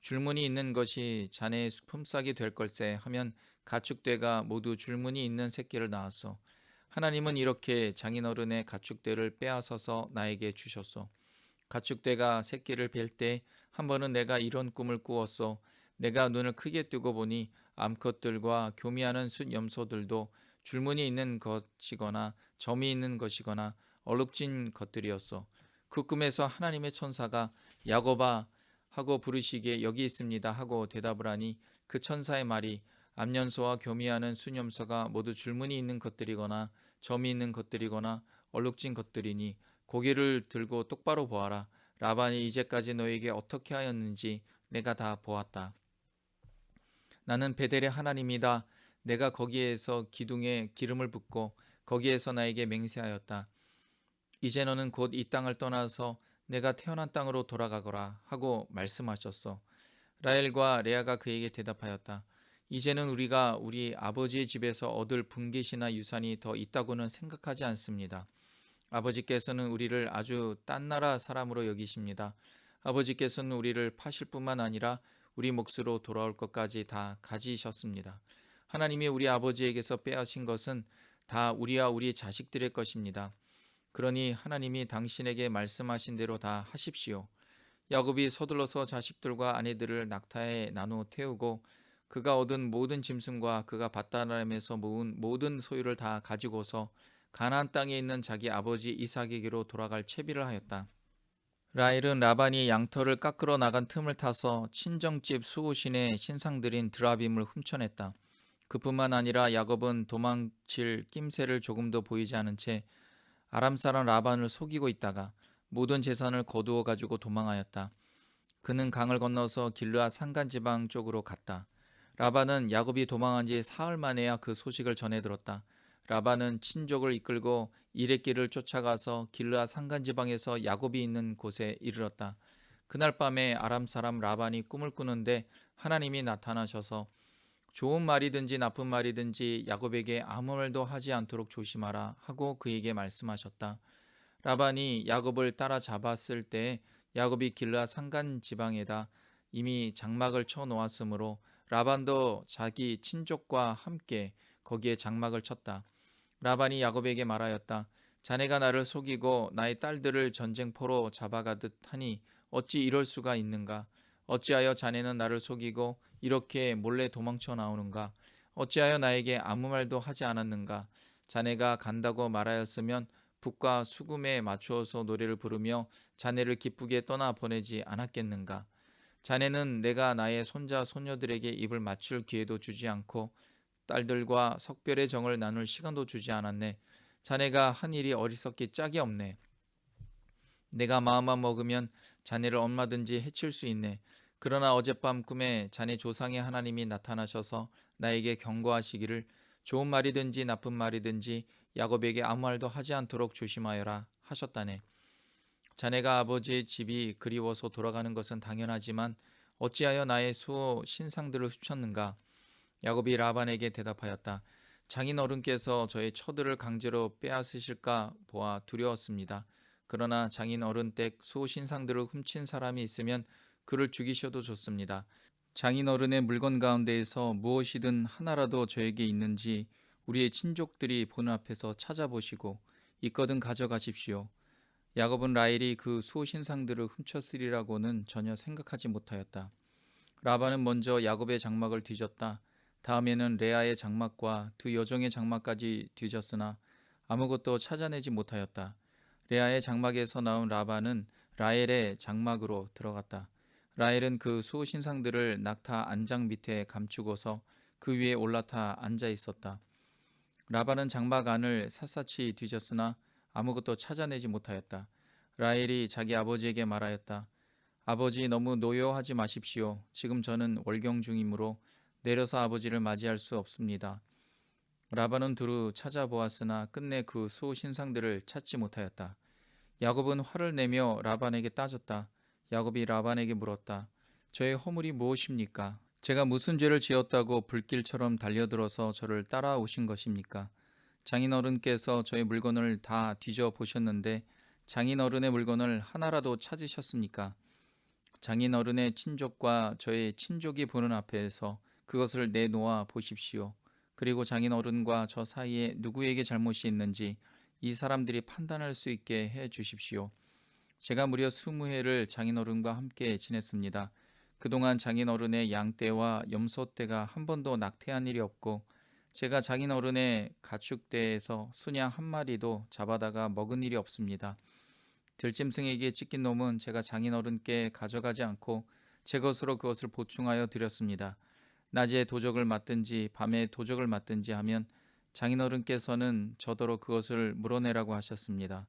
줄무늬 있는 것이 자네의 품삯이 될 걸세 하면 가축대가 모두 줄무늬 있는 새끼를 낳았소. 하나님은 이렇게 장인어른의 가축대를 빼앗아서 나에게 주셨소. 가축대가 새끼를 뵐 때 한 번은 내가 이런 꿈을 꾸었소. 내가 눈을 크게 뜨고 보니 암컷들과 교미하는 숫염소들도 줄무늬 있는 것이거나 점이 있는 것이거나 얼룩진 것들이었소. 그 꿈에서 하나님의 천사가 야곱아 하고 부르시기에 여기 있습니다 하고 대답을 하니 그 천사의 말이 암년소와 교미하는 숫염소가 모두 줄무늬 있는 것들이거나 점이 있는 것들이거나 얼룩진 것들이니 고개를 들고 똑바로 보아라. 라반이 이제까지 너에게 어떻게 하였는지 내가 다 보았다. 나는 베델의 하나님이다. 내가 거기에서 기둥에 기름을 붓고 거기에서 나에게 맹세하였다. 이제 너는 곧 이 땅을 떠나서 내가 태어난 땅으로 돌아가거라 하고 말씀하셨소. 라헬과 레아가 그에게 대답하였다. 이제는 우리가 우리 아버지의 집에서 얻을 분깃이나 유산이 더 있다고는 생각하지 않습니다. 아버지께서는 우리를 아주 딴 나라 사람으로 여기십니다. 아버지께서는 우리를 파실 뿐만 아니라 우리 몫으로 돌아올 것까지 다 가지셨습니다. 하나님이 우리 아버지에게서 빼앗은 것은 다 우리와 우리 자식들의 것입니다. 그러니 하나님이 당신에게 말씀하신 대로 다 하십시오. 야곱이 서둘러서 자식들과 아내들을 낙타에 나누어 태우고 그가 얻은 모든 짐승과 그가 밧다람에서 모은 모든 소유를 다 가지고서 가나안 땅에 있는 자기 아버지 이삭에게로 돌아갈 채비를 하였다. 라헬은 라반이 양털을 깎으러 나간 틈을 타서 친정집 수호신의 신상들인 드라빔을 훔쳐냈다. 그뿐만 아니라 야곱은 도망칠 낌새를 조금도 보이지 않은 채 아람 사람 라반을 속이고 있다가 모든 재산을 거두어 가지고 도망하였다. 그는 강을 건너서 길르앗 산간지방 쪽으로 갔다. 라반은 야곱이 도망한 지 사흘 만에야 그 소식을 전해 들었다. 라반은 친족을 이끌고 이레길을 쫓아가서 길르앗 산간지방에서 야곱이 있는 곳에 이르렀다. 그날 밤에 아람 사람 라반이 꿈을 꾸는데 하나님이 나타나셔서 좋은 말이든지 나쁜 말이든지 야곱에게 아무 말도 하지 않도록 조심하라 하고 그에게 말씀하셨다. 라반이 야곱을 따라잡았을 때 야곱이 길르앗 산간 지방에다 이미 장막을 쳐 놓았으므로 라반도 자기 친족과 함께 거기에 장막을 쳤다. 라반이 야곱에게 말하였다. 자네가 나를 속이고 나의 딸들을 전쟁포로 잡아가듯 하니 어찌 이럴 수가 있는가? 어찌하여 자네는 나를 속이고 이렇게 몰래 도망쳐 나오는가? 어찌하여 나에게 아무 말도 하지 않았는가? 자네가 간다고 말하였으면 북과 수금에 맞추어서 노래를 부르며 자네를 기쁘게 떠나 보내지 않았겠는가? 자네는 내가 나의 손자 손녀들에게 입을 맞출 기회도 주지 않고 딸들과 석별의 정을 나눌 시간도 주지 않았네. 자네가 한 일이 어리석기 짝이 없네. 내가 마음만 먹으면 자네를 얼마든지 해칠 수 있네. 그러나 어젯밤 꿈에 자네 조상의 하나님이 나타나셔서 나에게 경고하시기를 좋은 말이든지 나쁜 말이든지 야곱에게 아무 말도 하지 않도록 조심하여라 하셨다네. 자네가 아버지의 집이 그리워서 돌아가는 것은 당연하지만 어찌하여 나의 수호 신상들을 훔쳤는가? 야곱이 라반에게 대답하였다. 장인 어른께서 저의 처들을 강제로 빼앗으실까 보아 두려웠습니다. 그러나 장인 어른 댁 수호 신상들을 훔친 사람이 있으면 그를 죽이셔도 좋습니다. 장인 어른의 물건 가운데에서 무엇이든 하나라도 저에게 있는지 우리의 친족들이 보는 앞에서 찾아보시고 있거든 가져가십시오. 야곱은 라헬이 그 수호 신상들을 훔쳤으리라고는 전혀 생각하지 못하였다. 라반은 먼저 야곱의 장막을 뒤졌다. 다음에는 레아의 장막과 두 여종의 장막까지 뒤졌으나 아무것도 찾아내지 못하였다. 레아의 장막에서 나온 라반은 라헬의 장막으로 들어갔다. 라헬은 그 수호 신상들을 낙타 안장 밑에 감추고서 그 위에 올라타 앉아 있었다. 라반은 장막 안을 샅샅이 뒤졌으나 아무것도 찾아내지 못하였다. 라헬이 자기 아버지에게 말하였다. 아버지, 너무 노여하지 마십시오. 지금 저는 월경 중이므로 내려서 아버지를 맞이할 수 없습니다. 라반은 두루 찾아보았으나 끝내 그 수호 신상들을 찾지 못하였다. 야곱은 화를 내며 라반에게 따졌다. 야곱이 라반에게 물었다. 저의 허물이 무엇입니까? 제가 무슨 죄를 지었다고 불길처럼 달려들어서 저를 따라오신 것입니까? 장인어른께서 저의 물건을 다 뒤져보셨는데 장인어른의 물건을 하나라도 찾으셨습니까? 장인어른의 친족과 저의 친족이 보는 앞에서 그것을 내놓아 보십시오. 그리고 장인어른과 저 사이에 누구에게 잘못이 있는지 이 사람들이 판단할 수 있게 해 주십시오. 제가 무려 20해를 장인어른과 함께 지냈습니다. 그동안 장인어른의 양떼와 염소떼가 한 번도 낙태한 일이 없고 제가 장인어른의 가축대에서 순양 한 마리도 잡아다가 먹은 일이 없습니다. 들짐승에게 찢긴 놈은 제가 장인어른께 가져가지 않고 제 것으로 그것을 보충하여 드렸습니다. 낮에 도적을 맞든지 밤에 도적을 맞든지 하면 장인어른께서는 저더러 그것을 물어내라고 하셨습니다.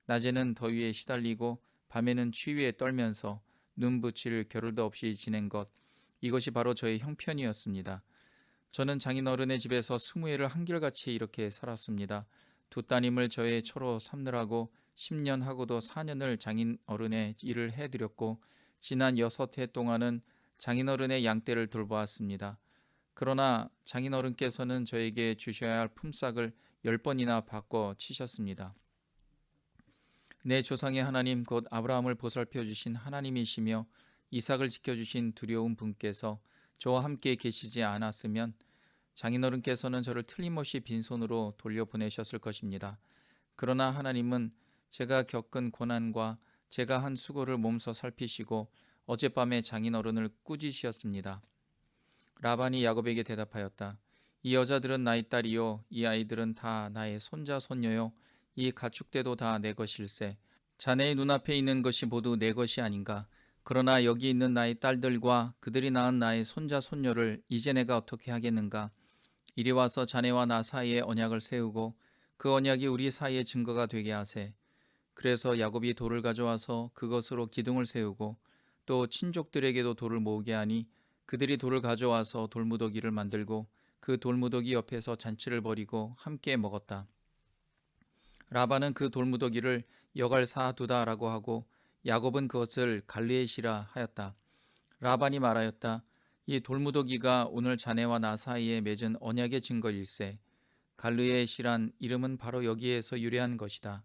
낮에는 더위에 시달리고 밤에는 추위에 떨면서 눈 붙일 겨를도 없이 지낸 것, 이것이 바로 저의 형편이었습니다. 저는 장인어른의 집에서 20해를 한결같이 이렇게 살았습니다. 두 따님을 저의 처로 삼느라고 10년 하고도 4년을 장인어른의 일을 해드렸고 지난 6해 동안은 장인어른의 양떼를 돌보았습니다. 그러나 장인어른께서는 저에게 주셔야 할 품삯을 10번이나 바꿔 치셨습니다. 내 조상의 하나님 곧 아브라함을 보살펴 주신 하나님이시며 이삭을 지켜주신 두려운 분께서 저와 함께 계시지 않았으면 장인어른께서는 저를 틀림없이 빈손으로 돌려보내셨을 것입니다. 그러나 하나님은 제가 겪은 고난과 제가 한 수고를 몸소 살피시고 어젯밤에 장인어른을 꾸짖으셨습니다. 라반이 야곱에게 대답하였다. 이 여자들은 나의 딸이요 이 아이들은 다 나의 손자 손녀요 이 가축대도 다 내 것일세. 자네의 눈앞에 있는 것이 모두 내 것이 아닌가. 그러나 여기 있는 나의 딸들과 그들이 낳은 나의 손자 손녀를 이제 내가 어떻게 하겠는가. 이리 와서 자네와 나 사이에 언약을 세우고 그 언약이 우리 사이의 증거가 되게 하세. 그래서 야곱이 돌을 가져와서 그것으로 기둥을 세우고 또 친족들에게도 돌을 모으게 하니 그들이 돌을 가져와서 돌무더기를 만들고 그 돌무더기 옆에서 잔치를 벌이고 함께 먹었다. 라반은 그 돌무더기를 여갈사두다라고 하고 야곱은 그것을 갈르에시라 하였다. 라반이 말하였다. 이 돌무더기가 오늘 자네와 나 사이에 맺은 언약의 증거일세. 갈르에시란 이름은 바로 여기에서 유래한 것이다.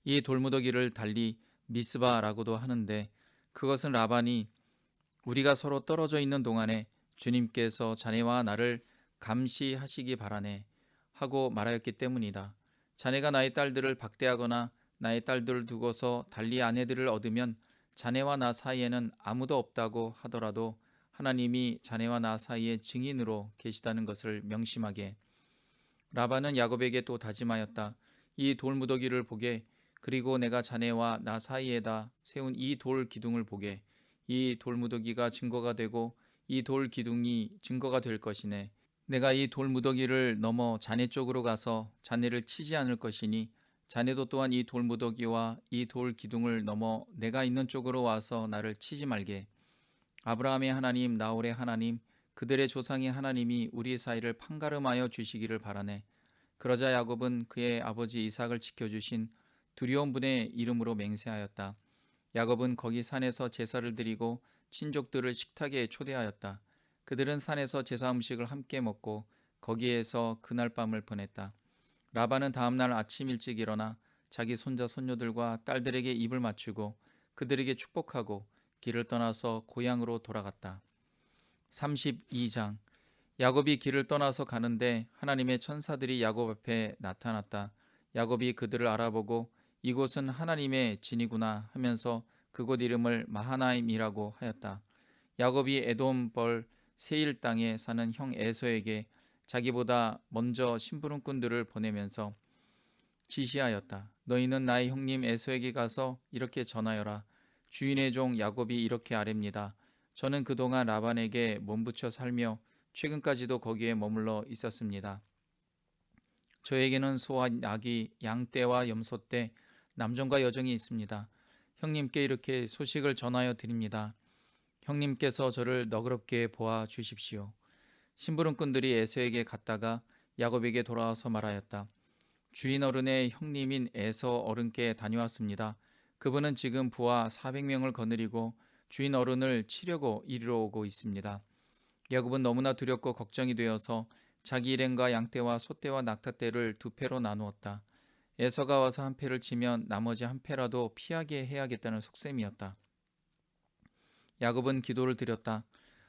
이 돌무더기를 달리 미스바라고도 하는데 그것은 라반이 우리가 서로 떨어져 있는 동안에 주님께서 자네와 나를 감시하시기 바라네 하고 말하였기 때문이다. 자네가 나의 딸들을 박대하거나 나의 딸들을 두고서 달리 아내들을 얻으면 자네와 나 사이에는 아무도 없다고 하더라도 하나님이 자네와 나 사이에 증인으로 계시다는 것을 명심하게. 라반은 야곱에게 또 다짐하였다. 이 돌무더기를 보게. 그리고 내가 자네와 나 사이에다 세운 이 돌 기둥을 보게. 이 돌무더기가 증거가 되고 이 돌 기둥이 증거가 될 것이네. 내가 이 돌무더기를 넘어 자네 쪽으로 가서 자네를 치지 않을 것이니 자네도 또한 이 돌무더기와 이 돌 기둥을 넘어 내가 있는 쪽으로 와서 나를 치지 말게. 아브라함의 하나님, 나홀의 하나님, 그들의 조상의 하나님이 우리 사이를 판가름하여 주시기를 바라네. 그러자 야곱은 그의 아버지 이삭을 지켜주신 두려운 분의 이름으로 맹세하였다. 야곱은 거기 산에서 제사를 드리고 친족들을 식탁에 초대하였다. 그들은 산에서 제사 음식을 함께 먹고 거기에서 그날 밤을 보냈다. 라반은 다음날 아침 일찍 일어나 자기 손자 손녀들과 딸들에게 입을 맞추고 그들에게 축복하고 길을 떠나서 고향으로 돌아갔다. 32장. 야곱이 길을 떠나서 가는데 하나님의 천사들이 야곱 앞에 나타났다. 야곱이 그들을 알아보고 이곳은 하나님의 진이구나 하면서 그곳 이름을 마하나임이라고 하였다. 야곱이 에돔 벌 세일 땅에 사는 형 에서에게 자기보다 먼저 심부름꾼들을 보내면서 지시하였다. 너희는 나의 형님 에서에게 가서 이렇게 전하여라. 주인의 종 야곱이 이렇게 아뢰입니다. 저는 그동안 라반에게 몸부쳐 살며 최근까지도 거기에 머물러 있었습니다. 저에게는 소와 나귀, 양떼와 염소떼, 남정과 여정이 있습니다. 형님께 이렇게 소식을 전하여 드립니다. 형님께서 저를 너그럽게 보아 주십시오. 심부름꾼들이 에서에게 갔다가 야곱에게 돌아와서 말하였다. 주인 어른의 형님인 에서 어른께 다녀왔습니다. 그분은 지금 부하 400명을 거느리고 주인 어른을 치려고 이리로 오고 있습니다. 야곱은 너무나 두렵고 걱정이 되어서 자기 일행과 양떼와 소떼와 낙타떼를 두 패로 나누었다. 에서가 와서 한 패를 치면 나머지 한 패라도 피하게 해야겠다는 속셈이었다. 야곱은 기도를 드렸다.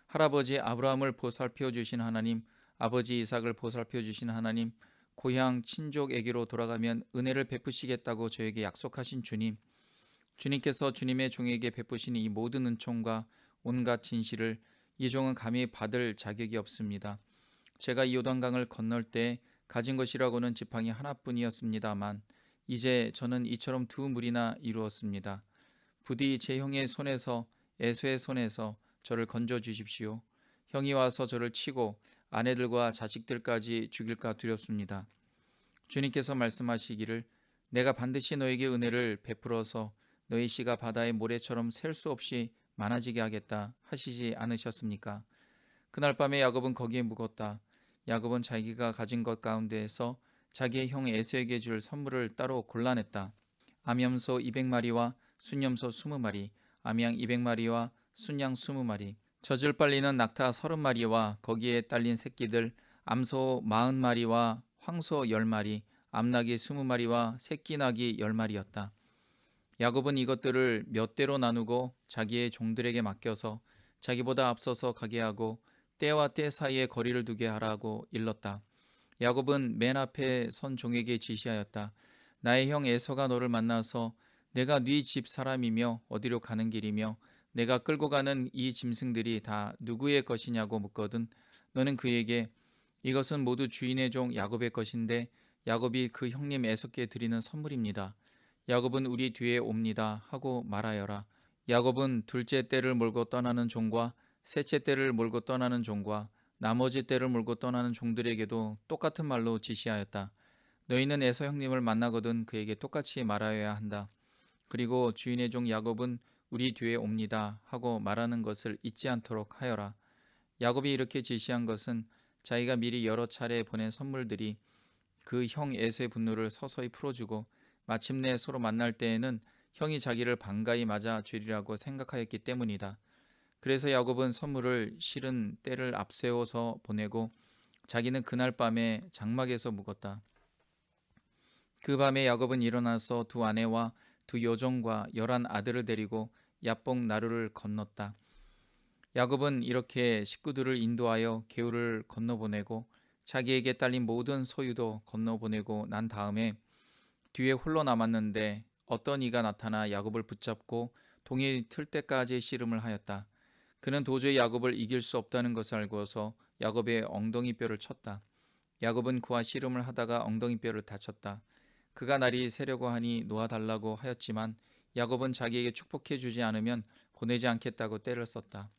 할아버지 아브라함을 보살펴 주신 하나님, 아버지 이삭을 보살펴 주신 하나님, 고향 친족에게로 돌아가면 은혜를 베푸시겠다고 저에게 약속하신 주님, 주님께서 주님의 종에게 베푸신 이 모든 은총과 온갖 진실을 이 종은 감히 받을 자격이 없습니다. 제가 이 요단강을 건널 때 가진 것이라고는 지팡이 하나뿐이었습니다만 이제 저는 이처럼 두 무리나 이루었습니다. 부디 제 형의 손에서 에서의 손에서 저를 건져 주십시오. 형이 와서 저를 치고 아내들과 자식들까지 죽일까 두렵습니다. 주님께서 말씀하시기를 내가 반드시 너에게 은혜를 베풀어서 너희 씨가 바다의 모래처럼 셀 수 없이 많아지게 하겠다 하시지 않으셨습니까? 그날 밤에 야곱은 거기에 묵었다. 야곱은 자기가 가진 것 가운데에서 자기의 형 에서에게 줄 선물을 따로 골라냈다. 암염소 200마리와 순염소 20마리, 암양 200마리와 순양 20마리, 젖을 빨리는 낙타 30마리와 거기에 딸린 새끼들, 암소 40마리와 황소 10마리, 암나귀 20마리와 새끼나귀 10마리였다. 야곱은 이것들을 몇 대로 나누고 자기의 종들에게 맡겨서 자기보다 앞서서 가게 하고 때와 때 사이에 거리를 두게 하라고 일렀다. 야곱은 맨 앞에 선 종에게 지시하였다. 나의 형 에서가 너를 만나서 내가 네 집 사람이며 어디로 가는 길이며 내가 끌고 가는 이 짐승들이 다 누구의 것이냐고 묻거든. 너는 그에게 이것은 모두 주인의 종 야곱의 것인데 야곱이 그 형님 에서께 드리는 선물입니다. 야곱은 우리 뒤에 옵니다 하고 말하여라. 야곱은 둘째 떼를 몰고 떠나는 종과 셋째 떼를 몰고 떠나는 종과 나머지 떼를 몰고 떠나는 종들에게도 똑같은 말로 지시하였다. 너희는 에서 형님을 만나거든 그에게 똑같이 말하여야 한다. 그리고 주인의 종 야곱은 우리 뒤에 옵니다 하고 말하는 것을 잊지 않도록 하여라. 야곱이 이렇게 지시한 것은 자기가 미리 여러 차례 보낸 선물들이 그 형 에서의 분노를 서서히 풀어주고 마침내 서로 만날 때에는 형이 자기를 반가이 맞아 주리라고 생각하였기 때문이다. 그래서 야곱은 선물을 실은 때를 앞세워서 보내고 자기는 그날 밤에 장막에서 묵었다. 그 밤에 야곱은 일어나서 두 아내와 두 여종과 11 아들을 데리고 야복 나루를 건넜다. 야곱은 이렇게 식구들을 인도하여 개울을 건너보내고 자기에게 딸린 모든 소유도 건너보내고 난 다음에 뒤에 홀로 남았는데 어떤 이가 나타나 야곱을 붙잡고 동이 틀 때까지 씨름을 하였다. 그는 도저히 야곱을 이길 수 없다는 것을 알고서 야곱의 엉덩이 뼈를 쳤다. 야곱은 그와 씨름을 하다가 엉덩이 뼈를 다쳤다. 그가 날이 새려고 하니 놓아달라고 하였지만 야곱은 자기에게 축복해 주지 않으면 보내지 않겠다고 떼를 썼다.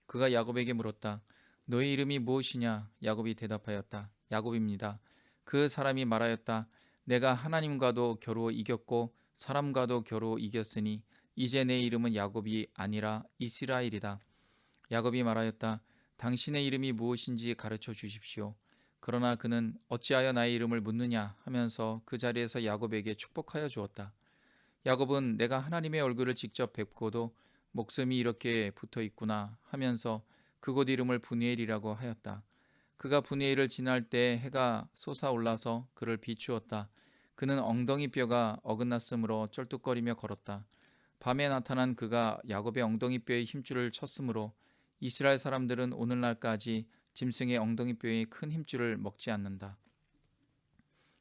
그가 야곱에게 물었다. 너의 이름이 무엇이냐? 야곱이 대답하였다. 야곱입니다. 그 사람이 말하였다. 내가 하나님과도 겨루 이겼고 사람과도 겨루 이겼으니 이제 내 이름은 야곱이 아니라 이스라엘이다. 야곱이 말하였다. 당신의 이름이 무엇인지 가르쳐 주십시오. 그러나 그는 어찌하여 나의 이름을 묻느냐 하면서 그 자리에서 야곱에게 축복하여 주었다. 야곱은 내가 하나님의 얼굴을 직접 뵙고도 목숨이 이렇게 붙어 있구나 하면서 그곳 이름을 브니엘이라고 하였다. 그가 브니엘을 지날 때 해가 솟아올라서 그를 비추었다. 그는 엉덩이 뼈가 어긋났으므로 쩔뚝거리며 걸었다. 밤에 나타난 그가 야곱의 엉덩이 뼈에 힘줄을 쳤으므로 이스라엘 사람들은 오늘날까지 짐승의 엉덩이 뼈에 큰 힘줄을 먹지 않는다.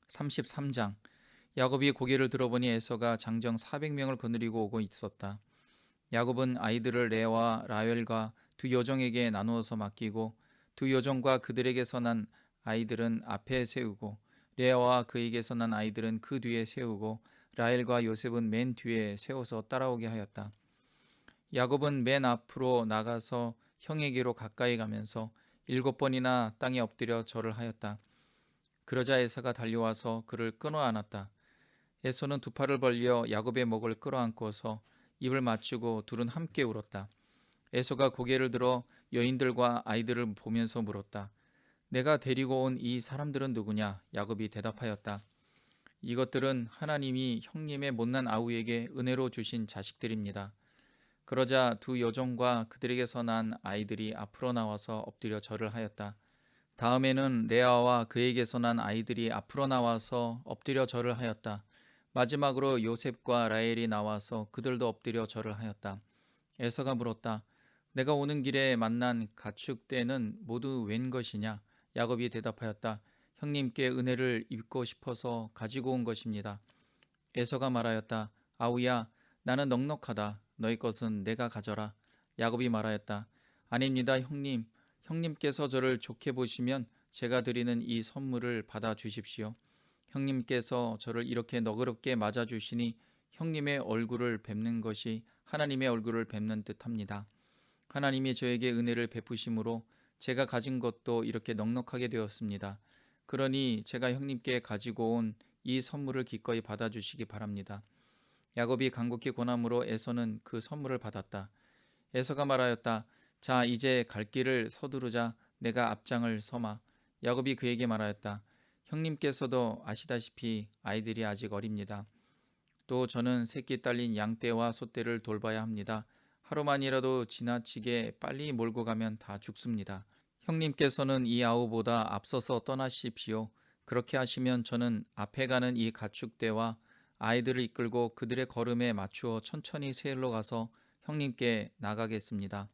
33장. 야곱이 고개를 들어보니 에서가 장정 400명을 거느리고 오고 있었다. 야곱은 아이들을 레아와 라헬과 두 여종에게 나누어서 맡기고 두 여종과 그들에게서 난 아이들은 앞에 세우고 레아와 그에게서 난 아이들은 그 뒤에 세우고 라헬과 요셉은 맨 뒤에 세워서 따라오게 하였다. 야곱은 맨 앞으로 나가서 형에게로 가까이 가면서 7번이나 땅에 엎드려 절을 하였다. 그러자 에사가 달려와서 그를 끊어 안았다. 에서는 두 팔을 벌려 야곱의 목을 끌어안고서 입을 맞추고 둘은 함께 울었다. 에서가 고개를 들어 여인들과 아이들을 보면서 물었다. 내가 데리고 온 이 사람들은 누구냐? 야곱이 대답하였다. 이것들은 하나님이 형님의 못난 아우에게 은혜로 주신 자식들입니다. 그러자 두 여종과 그들에게서 난 아이들이 앞으로 나와서 엎드려 절을 하였다. 다음에는 레아와 그에게서 난 아이들이 앞으로 나와서 엎드려 절을 하였다. 마지막으로 요셉과 라헬이 나와서 그들도 엎드려 절을 하였다. 에서가 물었다. 내가 오는 길에 만난 가축대는 모두 웬 것이냐? 야곱이 대답하였다. 형님께 은혜를 입고 싶어서 가지고 온 것입니다. 에서가 말하였다. 아우야, 나는 넉넉하다. 너희 것은 내가 가져라. 야곱이 말하였다. 아닙니다, 형님. 형님께서 저를 좋게 보시면 제가 드리는 이 선물을 받아 주십시오. 형님께서 저를 이렇게 너그럽게 맞아주시니 형님의 얼굴을 뵙는 것이 하나님의 얼굴을 뵙는 듯합니다. 하나님이 저에게 은혜를 베푸심으로 제가 가진 것도 이렇게 넉넉하게 되었습니다. 그러니 제가 형님께 가지고 온 이 선물을 기꺼이 받아주시기 바랍니다. 야곱이 간곡히 권함으로 에서는 그 선물을 받았다. 에서가 말하였다. 자, 이제 갈 길을 서두르자. 내가 앞장을 서마. 야곱이 그에게 말하였다. 형님께서도 아시다시피 아이들이 아직 어립니다. 또 저는 새끼 딸린 양떼와 소떼를 돌봐야 합니다. 하루만이라도 지나치게 빨리 몰고 가면 다 죽습니다. 형님께서는 이 아우보다 앞서서 떠나십시오. 그렇게 하시면 저는 앞에 가는 이 가축대와 아이들을 이끌고 그들의 걸음에 맞추어 천천히 세일로 가서 형님께 나가겠습니다.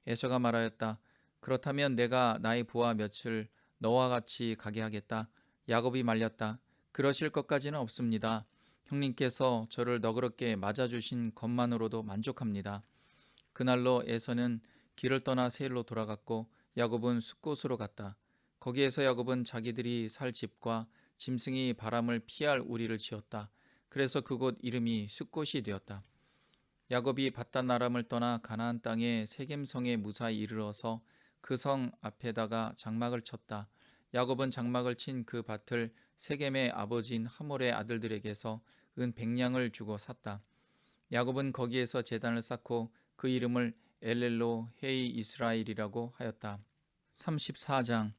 에서가 말하였다. 그렇다면 내가 나의 부하 몇을 너와 같이 가게 하겠다. 야곱이 말렸다. 그러실 것까지는 없습니다. 형님께서 저를 너그럽게 맞아주신 것만으로도 만족합니다. 그날로 에서는 길을 떠나 세일로 돌아갔고 야곱은 숫곳으로 갔다. 거기에서 야곱은 자기들이 살 집과 짐승이 바람을 피할 우리를 지었다. 그래서 그곳 이름이 숫곳이 되었다. 야곱이 밧단 아람을 떠나 가나안 땅의 세겜성에 무사히 이르러서 그 성 앞에다가 장막을 쳤다. 야곱은 장막을 친 그 밭을 세겜의 아버지인 하몰의 아들들에게서 은 100냥을 주고 샀다. 야곱은 거기에서 제단을 쌓고 그 이름을 엘렐로 헤이 이스라엘이라고 하였다. 34장.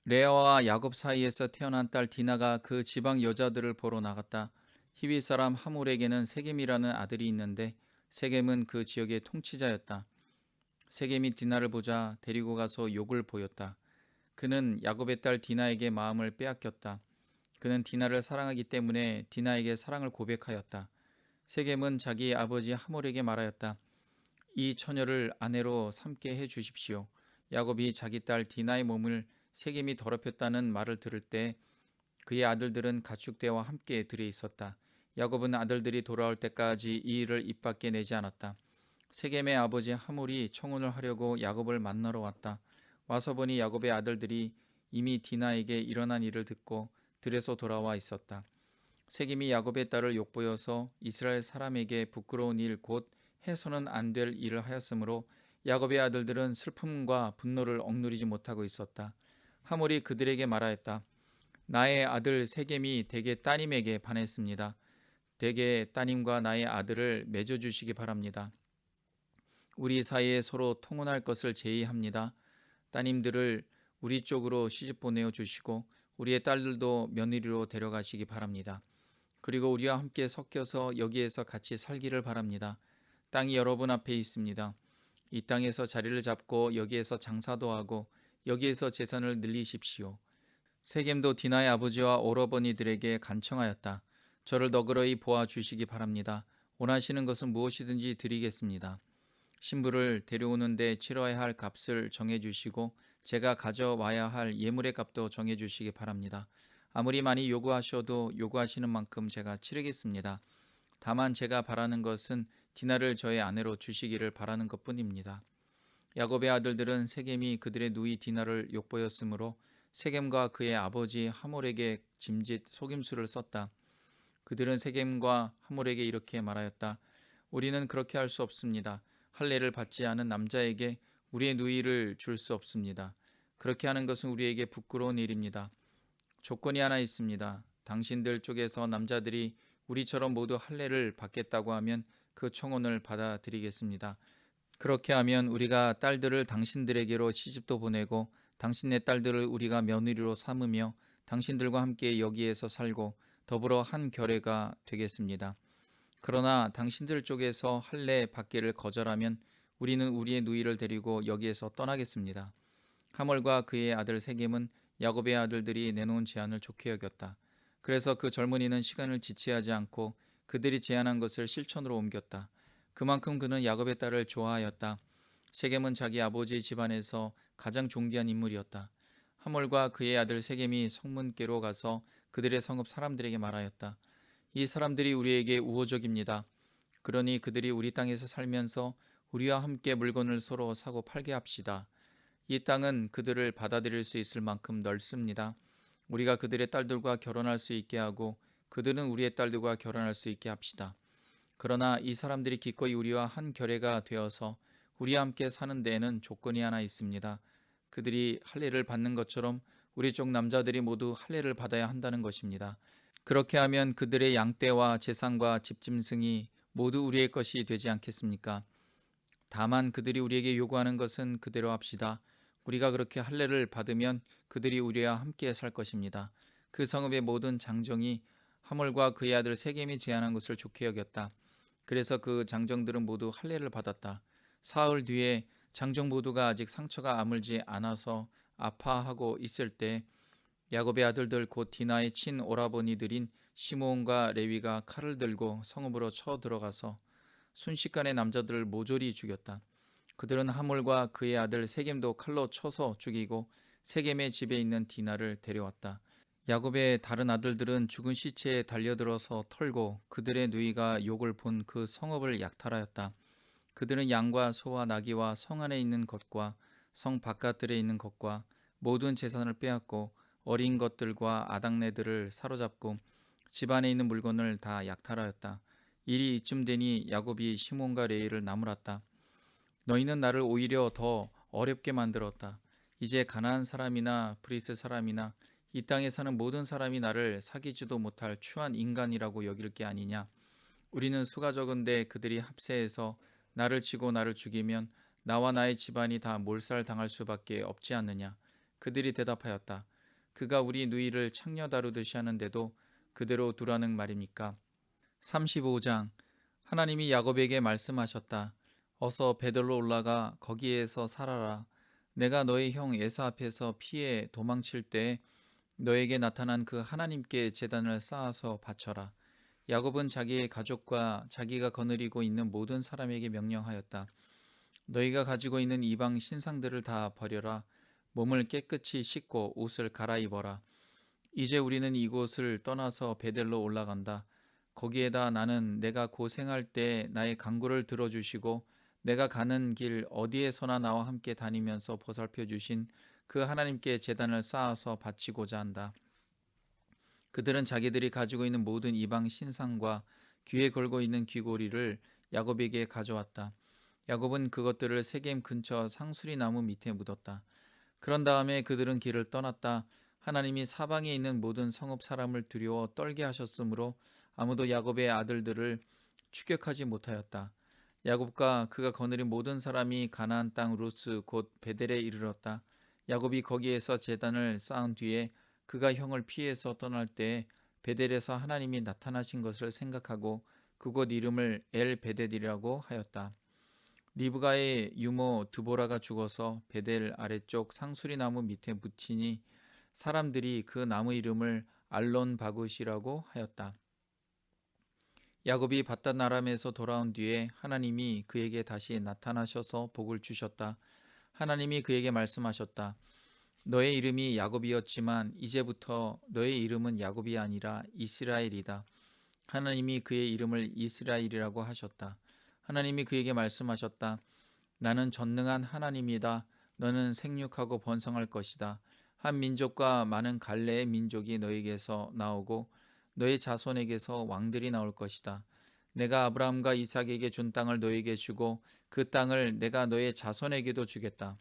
레아와 야곱 사이에서 태어난 딸 디나가 그 지방 여자들을 보러 나갔다. 히위 사람 하몰에게는 세겜이라는 아들이 있는데 세겜은 그 지역의 통치자였다. 세겜이 디나를 보자 데리고 가서 욕을 보였다. 그는 야곱의 딸 디나에게 마음을 빼앗겼다. 그는 디나를 사랑하기 때문에 디나에게 사랑을 고백하였다. 세겜은 자기 아버지 하몰에게 말하였다. 이 처녀를 아내로 삼게 해 주십시오. 야곱이 자기 딸 디나의 몸을 세겜이 더럽혔다는 말을 들을 때 그의 아들들은 가축대와 함께 들에 있었다. 야곱은 아들들이 돌아올 때까지 이 일을 입 밖에 내지 않았다. 세겜의 아버지 하몰이 청혼을 하려고 야곱을 만나러 왔다. 와서 보니 야곱의 아들들이 이미 디나에게 일어난 일을 듣고 들에서 돌아와 있었다. 세겜이 야곱의 딸을 욕보여서 이스라엘 사람에게 부끄러운 일 곧 해서는 안 될 일을 하였으므로 야곱의 아들들은 슬픔과 분노를 억누르지 못하고 있었다. 하몰이 그들에게 말하였다. 나의 아들 세겜이 대개 따님에게 반했습니다. 대개 따님과 나의 아들을 맺어주시기 바랍니다. 우리 사이에 서로 통혼할 것을 제의합니다. 따님들을 우리 쪽으로 시집 보내어 주시고 우리의 딸들도 며느리로 데려가시기 바랍니다. 그리고 우리와 함께 섞여서 여기에서 같이 살기를 바랍니다. 땅이 여러분 앞에 있습니다. 이 땅에서 자리를 잡고 여기에서 장사도 하고 여기에서 재산을 늘리십시오. 세겜도 디나의 아버지와 오라버니들에게 간청하였다. 저를 너그러이 보아 주시기 바랍니다. 원하시는 것은 무엇이든지 드리겠습니다. 신부를 데려오는데 치러야 할 값을 정해주시고 제가 가져와야 할 예물의 값도 정해주시기 바랍니다. 아무리 많이 요구하셔도 요구하시는 만큼 제가 치르겠습니다. 다만 제가 바라는 것은 디나를 저의 아내로 주시기를 바라는 것뿐입니다. 야곱의 아들들은 세겜이 그들의 누이 디나를 욕보였으므로 세겜과 그의 아버지 하몰에게 짐짓 속임수를 썼다. 그들은 세겜과 하몰에게 이렇게 말하였다. 우리는 그렇게 할 수 없습니다. 할례를 받지 않은 남자에게 우리의 누이를 줄 수 없습니다. 그렇게 하는 것은 우리에게 부끄러운 일입니다. 조건이 하나 있습니다. 당신들 쪽에서 남자들이 우리처럼 모두 할례를 받겠다고 하면 그 청혼을 받아들이겠습니다. 그렇게 하면 우리가 딸들을 당신들에게로 시집도 보내고 당신네 딸들을 우리가 며느리로 삼으며 당신들과 함께 여기에서 살고 더불어 한 결례가 되겠습니다. 그러나 당신들 쪽에서 할례 받기를 거절하면 우리는 우리의 누이를 데리고 여기에서 떠나겠습니다. 하몰과 그의 아들 세겜은 야곱의 아들들이 내놓은 제안을 좋게 여겼다. 그래서 그 젊은이는 시간을 지체하지 않고 그들이 제안한 것을 실천으로 옮겼다. 그만큼 그는 야곱의 딸을 좋아하였다. 세겜은 자기 아버지의 집안에서 가장 존귀한 인물이었다. 하몰과 그의 아들 세겜이 성문께로 가서 그들의 성읍 사람들에게 말하였다. 이 사람들이 우리에게 우호적입니다. 그러니 그들이 우리 땅에서 살면서 우리와 함께 물건을 서로 사고 팔게 합시다. 이 땅은 그들을 받아들일 수 있을 만큼 넓습니다. 우리가 그들의 딸들과 결혼할 수 있게 하고 그들은 우리의 딸들과 결혼할 수 있게 합시다. 그러나 이 사람들이 기꺼이 우리와 한 결례가 되어서 우리와 함께 사는 데에는 조건이 하나 있습니다. 그들이 할례를 받는 것처럼 우리 쪽 남자들이 모두 할례를 받아야 한다는 것입니다. 그렇게 하면 그들의 양떼와 재산과 집짐승이 모두 우리의 것이 되지 않겠습니까? 다만 그들이 우리에게 요구하는 것은 그대로 합시다. 우리가 그렇게 할례를 받으면 그들이 우리와 함께 살 것입니다. 그 성읍의 모든 장정이 하몰과 그의 아들 세겜이 제안한 것을 좋게 여겼다. 그래서 그 장정들은 모두 할례를 받았다. 사흘 뒤에 장정 모두가 아직 상처가 아물지 않아서 아파하고 있을 때 야곱의 아들들 곧 디나의 친 오라버니들인 시므온과 레위가 칼을 들고 성읍으로 쳐 들어가서 순식간에 남자들을 모조리 죽였다. 그들은 하몰과 그의 아들 세겜도 칼로 쳐서 죽이고 세겜의 집에 있는 디나를 데려왔다. 야곱의 다른 아들들은 죽은 시체에 달려들어서 털고 그들의 누이가 욕을 본 그 성읍을 약탈하였다. 그들은 양과 소와 나귀와 성 안에 있는 것과 성 바깥들에 있는 것과 모든 재산을 빼앗고 어린 것들과 아낙네들을 사로잡고 집안에 있는 물건을 다 약탈하였다. 일이 이쯤 되니 야곱이 시몬과 레위를 나무랐다. 너희는 나를 오히려 더 어렵게 만들었다. 이제 가나안 사람이나 브리스 사람이나 이 땅에 사는 모든 사람이 나를 사귀지도 못할 추한 인간이라고 여길 게 아니냐. 우리는 수가 적은데 그들이 합세해서 나를 치고 나를 죽이면 나와 나의 집안이 다 몰살당할 수밖에 없지 않느냐. 그들이 대답하였다. 그가 우리 누이를 창녀 다루듯이 하는데도 그대로 두라는 말입니까? 35장. 하나님이 야곱에게 말씀하셨다. 어서 베들로 올라가 거기에서 살아라. 내가 너의 형 에사 앞에서 피해 도망칠 때 너에게 나타난 그 하나님께 제단을 쌓아서 바쳐라. 야곱은 자기의 가족과 자기가 거느리고 있는 모든 사람에게 명령하였다. 너희가 가지고 있는 이방 신상들을 다 버려라. 몸을 깨끗이 씻고 옷을 갈아입어라. 이제 우리는 이곳을 떠나서 베델로 올라간다. 거기에다 나는 내가 고생할 때 나의 간구를 들어주시고 내가 가는 길 어디에서나 나와 함께 다니면서 보살펴 주신 그 하나님께 제단을 쌓아서 바치고자 한다. 그들은 자기들이 가지고 있는 모든 이방 신상과 귀에 걸고 있는 귀고리를 야곱에게 가져왔다. 야곱은 그것들을 세겜 근처 상수리 나무 밑에 묻었다. 그런 다음에 그들은 길을 떠났다. 하나님이 사방에 있는 모든 성읍 사람을 두려워 떨게 하셨으므로 아무도 야곱의 아들들을 추격하지 못하였다. 야곱과 그가 거느린 모든 사람이 가나안 땅 루스 곧 베델에 이르렀다. 야곱이 거기에서 제단을 쌓은 뒤에 그가 형을 피해서 떠날 때에 베델에서 하나님이 나타나신 것을 생각하고 그곳 이름을 엘 베델이라고 하였다. 리브가의 유모 드보라가 죽어서 베델 아래쪽 상수리 나무 밑에 묻히니 사람들이 그 나무 이름을 알론 바굿이라고 하였다. 야곱이 바단 아람에서 돌아온 뒤에 하나님이 그에게 다시 나타나셔서 복을 주셨다. 하나님이 그에게 말씀하셨다. 너의 이름이 야곱이었지만 이제부터 너의 이름은 야곱이 아니라 이스라엘이다. 하나님이 그의 이름을 이스라엘이라고 하셨다. 하나님이 그에게 말씀하셨다. 나는 전능한 하나님이다. 너는 생육하고 번성할 것이다. 한 민족과 많은 갈래의 민족이 너에게서 나오고 너의 자손에게서 왕들이 나올 것이다. 내가 아브라함과 이삭에게 준 땅을 너에게 주고 그 땅을 내가 너의 자손에게도 주겠다.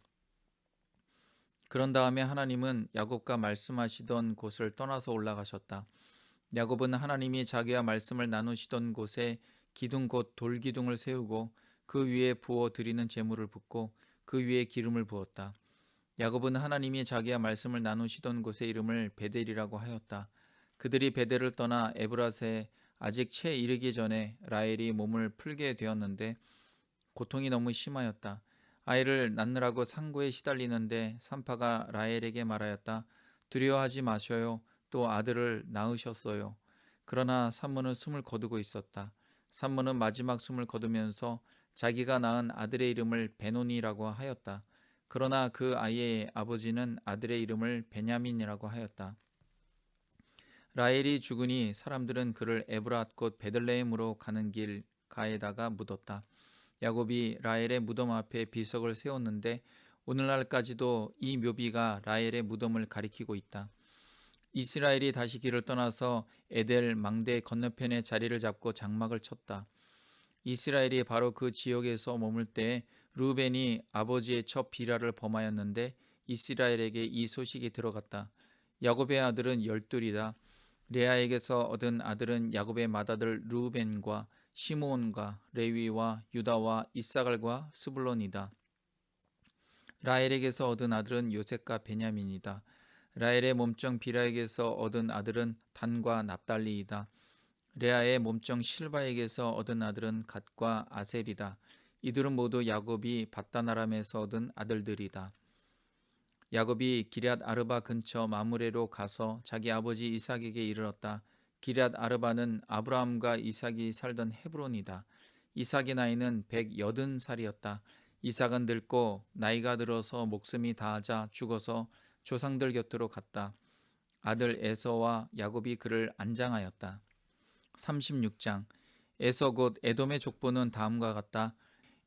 그런 다음에 하나님은 야곱과 말씀하시던 곳을 떠나서 올라가셨다. 야곱은 하나님이 자기와 말씀을 나누시던 곳에 기둥 곧 돌기둥을 세우고 그 위에 부어 드리는 제물을 붓고 그 위에 기름을 부었다. 야곱은 하나님이 자기와 말씀을 나누시던 곳의 이름을 베델이라고 하였다. 그들이 베델을 떠나 에브라스에 아직 채 이르기 전에 라헬이 몸을 풀게 되었는데 고통이 너무 심하였다. 아이를 낳느라고 상고에 시달리는데 산파가 라헬에게 말하였다. 두려워하지 마셔요. 또 아들을 낳으셨어요. 그러나 산모는 숨을 거두고 있었다. 산모는 마지막 숨을 거두면서 자기가 낳은 아들의 이름을 베노니라고 하였다. 그러나 그 아이의 아버지는 아들의 이름을 베냐민이라고 하였다. 라헬이 죽으니 사람들은 그를 에브랏 곧 베들레헴으로 가는 길 가에다가 묻었다. 야곱이 라헬의 무덤 앞에 비석을 세웠는데 오늘날까지도 이 묘비가 라헬의 무덤을 가리키고 있다. 이스라엘이 다시 길을 떠나서 에델 망대 건너편에 자리를 잡고 장막을 쳤다. 이스라엘이 바로 그 지역에서 머물 때에 르우벤이 아버지의 첩 비라를 범하였는데 이스라엘에게 이 소식이 들어갔다. 야곱의 아들은 12이다. 레아에게서 얻은 아들은 야곱의 맏아들 르우벤과 시므온과 레위와 유다와 이사갈과 스불론이다. 라헬에게서 얻은 아들은 요셉과 베냐민이다. 라헬의 몸종 비라에게서 얻은 아들은 단과 납달리이다. 레아의 몸종 실바에게서 얻은 아들은 갓과 아셀이다. 이들은 모두 야곱이 밧단 아람에서 얻은 아들들이다. 야곱이 기럇 아르바 근처 마므레로 가서 자기 아버지 이삭에게 이르렀다. 기럇 아르바는 아브라함과 이삭이 살던 헤브론이다. 이삭의 나이는 180살이었다. 이삭은 늙고 나이가 들어서 목숨이 다하자 죽어서 조상들 곁으로 갔다. 아들 에서와 야곱이 그를 안장하였다. 36장. 에서 곧 에돔의 족보는 다음과 같다.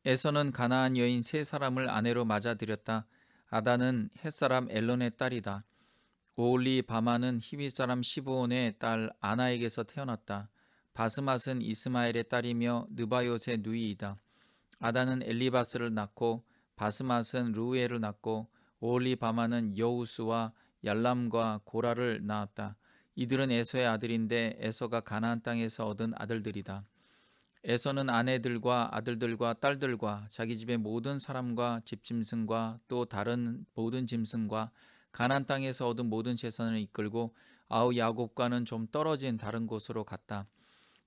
에서는 가나안 여인 세 사람을 아내로 맞아들였다. 아다는 햇사람 엘론의 딸이다. 오홀리 바마는 히윗 사람 시브온의 딸 아나에게서 태어났다. 바스맛은 이스마엘의 딸이며 느바요의 누이이다. 아다는 엘리바스를 낳고 바스맛은 르우엘을 낳고 오홀리 바마는 여우스와 얄람과 고라를 낳았다. 이들은 에서의 아들인데 에서가 가나안 땅에서 얻은 아들들이다. 에서는 아내들과 아들들과 딸들과 자기 집의 모든 사람과 집짐승과 또 다른 모든 짐승과 가나안 땅에서 얻은 모든 재산을 이끌고 아우 야곱과는 좀 떨어진 다른 곳으로 갔다.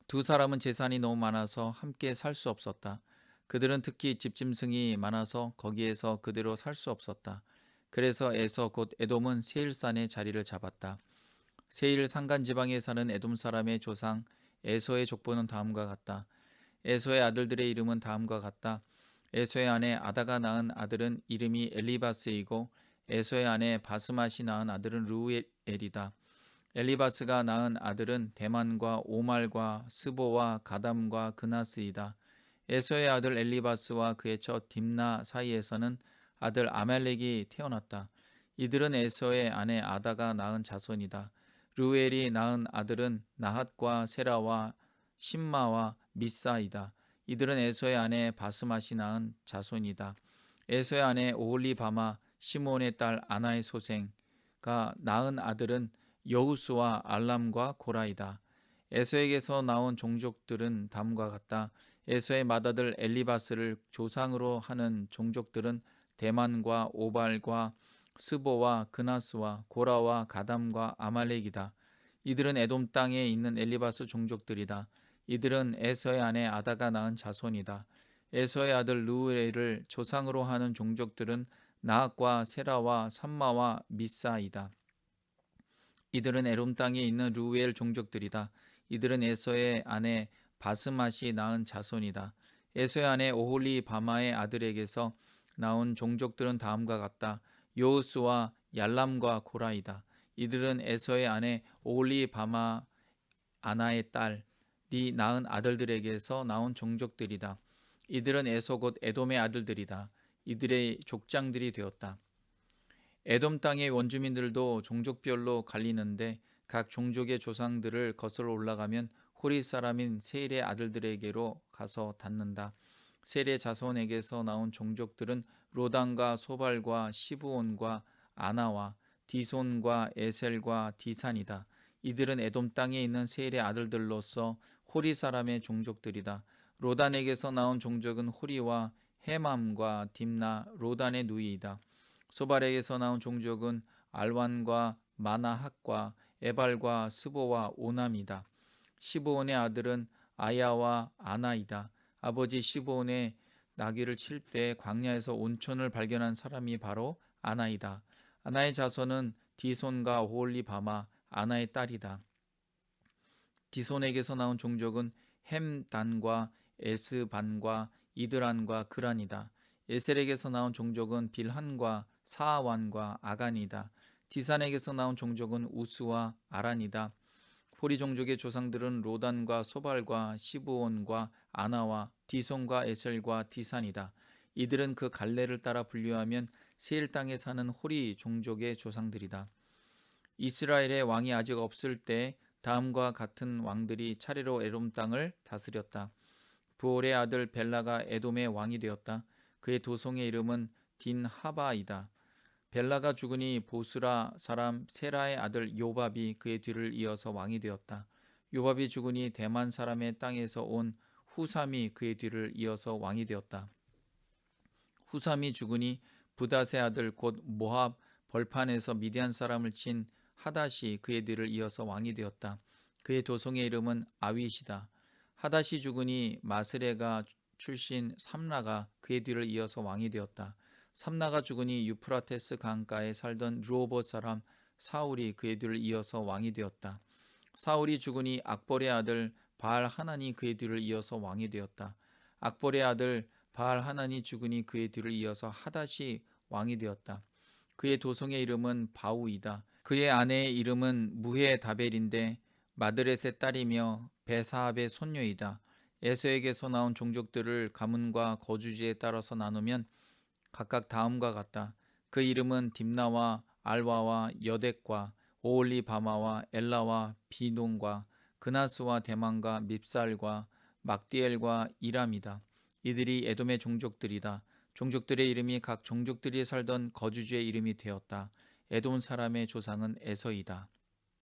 두 사람은 재산이 너무 많아서 함께 살 수 없었다. 그들은 특히 집짐승이 많아서 거기에서 그대로 살 수 없었다. 그래서 에서 곧 에돔은 세일산에 자리를 잡았다. 세일 산간 지방에 사는 에돔 사람의 조상 에서의 족보는 다음과 같다. 에서의 아들들의 이름은 다음과 같다. 에서의 아내 아다가 낳은 아들은 이름이 엘리바스이고 에서의 아내 바스맛이 낳은 아들은 르우엘이다. 엘리바스가 낳은 아들은 대만과 오말과 스보와 가담과 그나스이다. 에서의 아들 엘리바스와 그의 첫 딥나 사이에서는 아들 아말렉이 태어났다. 이들은 에서의 아내 아다가 낳은 자손이다. 르우엘이 낳은 아들은 나핫과 세라와 심마와 미사이다. 이들은 에서의 아내 바스맛이 낳은 자손이다. 에서의 아내 오홀리바마 시므온의 딸 아나의 소생가 낳은 아들은 여우스와 알람과 고라이다. 에서에게서 나온 종족들은 다음과 같다. 에서의 맏아들 엘리바스를 조상으로 하는 종족들은 대만과 오발과 스보와 그나스와 고라와 가담과 아말렉이다. 이들은 에돔 땅에 있는 엘리바스 종족들이다. 이들은 에서의 아내 아다가 낳은 자손이다. 에서의 아들 르우엘을 조상으로 하는 종족들은 나핫과 세라와 삼마와 미사이다. 이들은 에돔 땅에 있는 르우엘 종족들이다. 이들은 에서의 아내 바스맛이 낳은 자손이다. 에서의 아내 오홀리바마의 아들에게서 나온 종족들은 다음과 같다. 요우스와 얄람과 고라이다. 이들은 에서의 아내 오홀리바마 아나의 딸이 낳은 아들들에게서 나온 종족들이다. 이들은 에서 곧 에돔의 아들들이다. 이들의 족장들이 되었다. 에돔 땅의 원주민들도 종족별로 갈리는데 각 종족의 조상들을 거슬러 올라가면 호리 사람인 세일의 아들들에게로 가서 닿는다. 세일의 자손에게서 나온 종족들은 로단과 소발과 시브온과 아나와 디손과 에셀과 디산이다. 이들은 에돔 땅에 있는 세일의 아들들로서 호리 사람의 종족들이다. 로단에게서 나온 종족은 호리와 헤맘과 딥나 로단의 누이이다. 소발에게서 나온 종족은 알완과 마나핫과 에발과 스보와 오남이다. 시브온의 아들은 아야와 아나이다. 아버지 시브온의 나귀를 칠 때 광야에서 온천을 발견한 사람이 바로 아나이다. 아나의 자손은 디손과 오홀리바마 아나의 딸이다. 디손에게서 나온 종족은 햄단과 에스반과 이드란과 그란이다. 에셀에게서 나온 종족은 빌한과 사아완과 아간이다. 디산에게서 나온 종족은 우스와 아란이다. 호리 종족의 조상들은 로단과 소발과 시브온과 아나와 디손과 에셀과 디산이다. 이들은 그 갈래를 따라 분류하면 세일 땅에 사는 호리 종족의 조상들이다. 이스라엘의 왕이 아직 없을 때 다음과 같은 왕들이 차례로 에돔 땅을 다스렸다. 부올의 아들 벨라가 에돔의 왕이 되었다. 그의 도성의 이름은 딘하바이다. 벨라가 죽으니 보스라 사람 세라의 아들 요밥이 그의 뒤를 이어서 왕이 되었다. 요밥이 죽으니 대만 사람의 땅에서 온 후삼이 그의 뒤를 이어서 왕이 되었다. 후삼이 죽으니 부닷의 아들 곧 모압 벌판에서 미디안 사람을 친 하닷이 그의 뒤를 이어서 왕이 되었다. 그의 도성의 이름은 아윗이다. 하닷이 죽으니 마스레가 출신 삼라가 그의 뒤를 이어서 왕이 되었다. 삼라가 죽으니 유프라테스 강가에 살던 르호봇 사람 사울이 그의 뒤를 이어서 왕이 되었다. 사울이 죽으니 악볼의 아들 바알 하난이 그의 뒤를 이어서 왕이 되었다. 악볼의 아들 바알 하난이 죽으니 그의 뒤를 이어서 하닷이 왕이 되었다. 그의 도성의 이름은 바우이다. 그의 아내의 이름은 무헤다벨인데 마드렛의 딸이며 베사압의 손녀이다. 에서에게서 나온 종족들을 가문과 거주지에 따라서 나누면 각각 다음과 같다. 그 이름은 딥나와 알와와 여덱과 오홀리바마와 엘라와 비논과 그나스와 대만과 밉살과 막디엘과 이람이다. 이들이 에돔의 종족들이다. 종족들의 이름이 각 종족들이 살던 거주지의 이름이 되었다. 에돔 사람의 조상은 에서이다.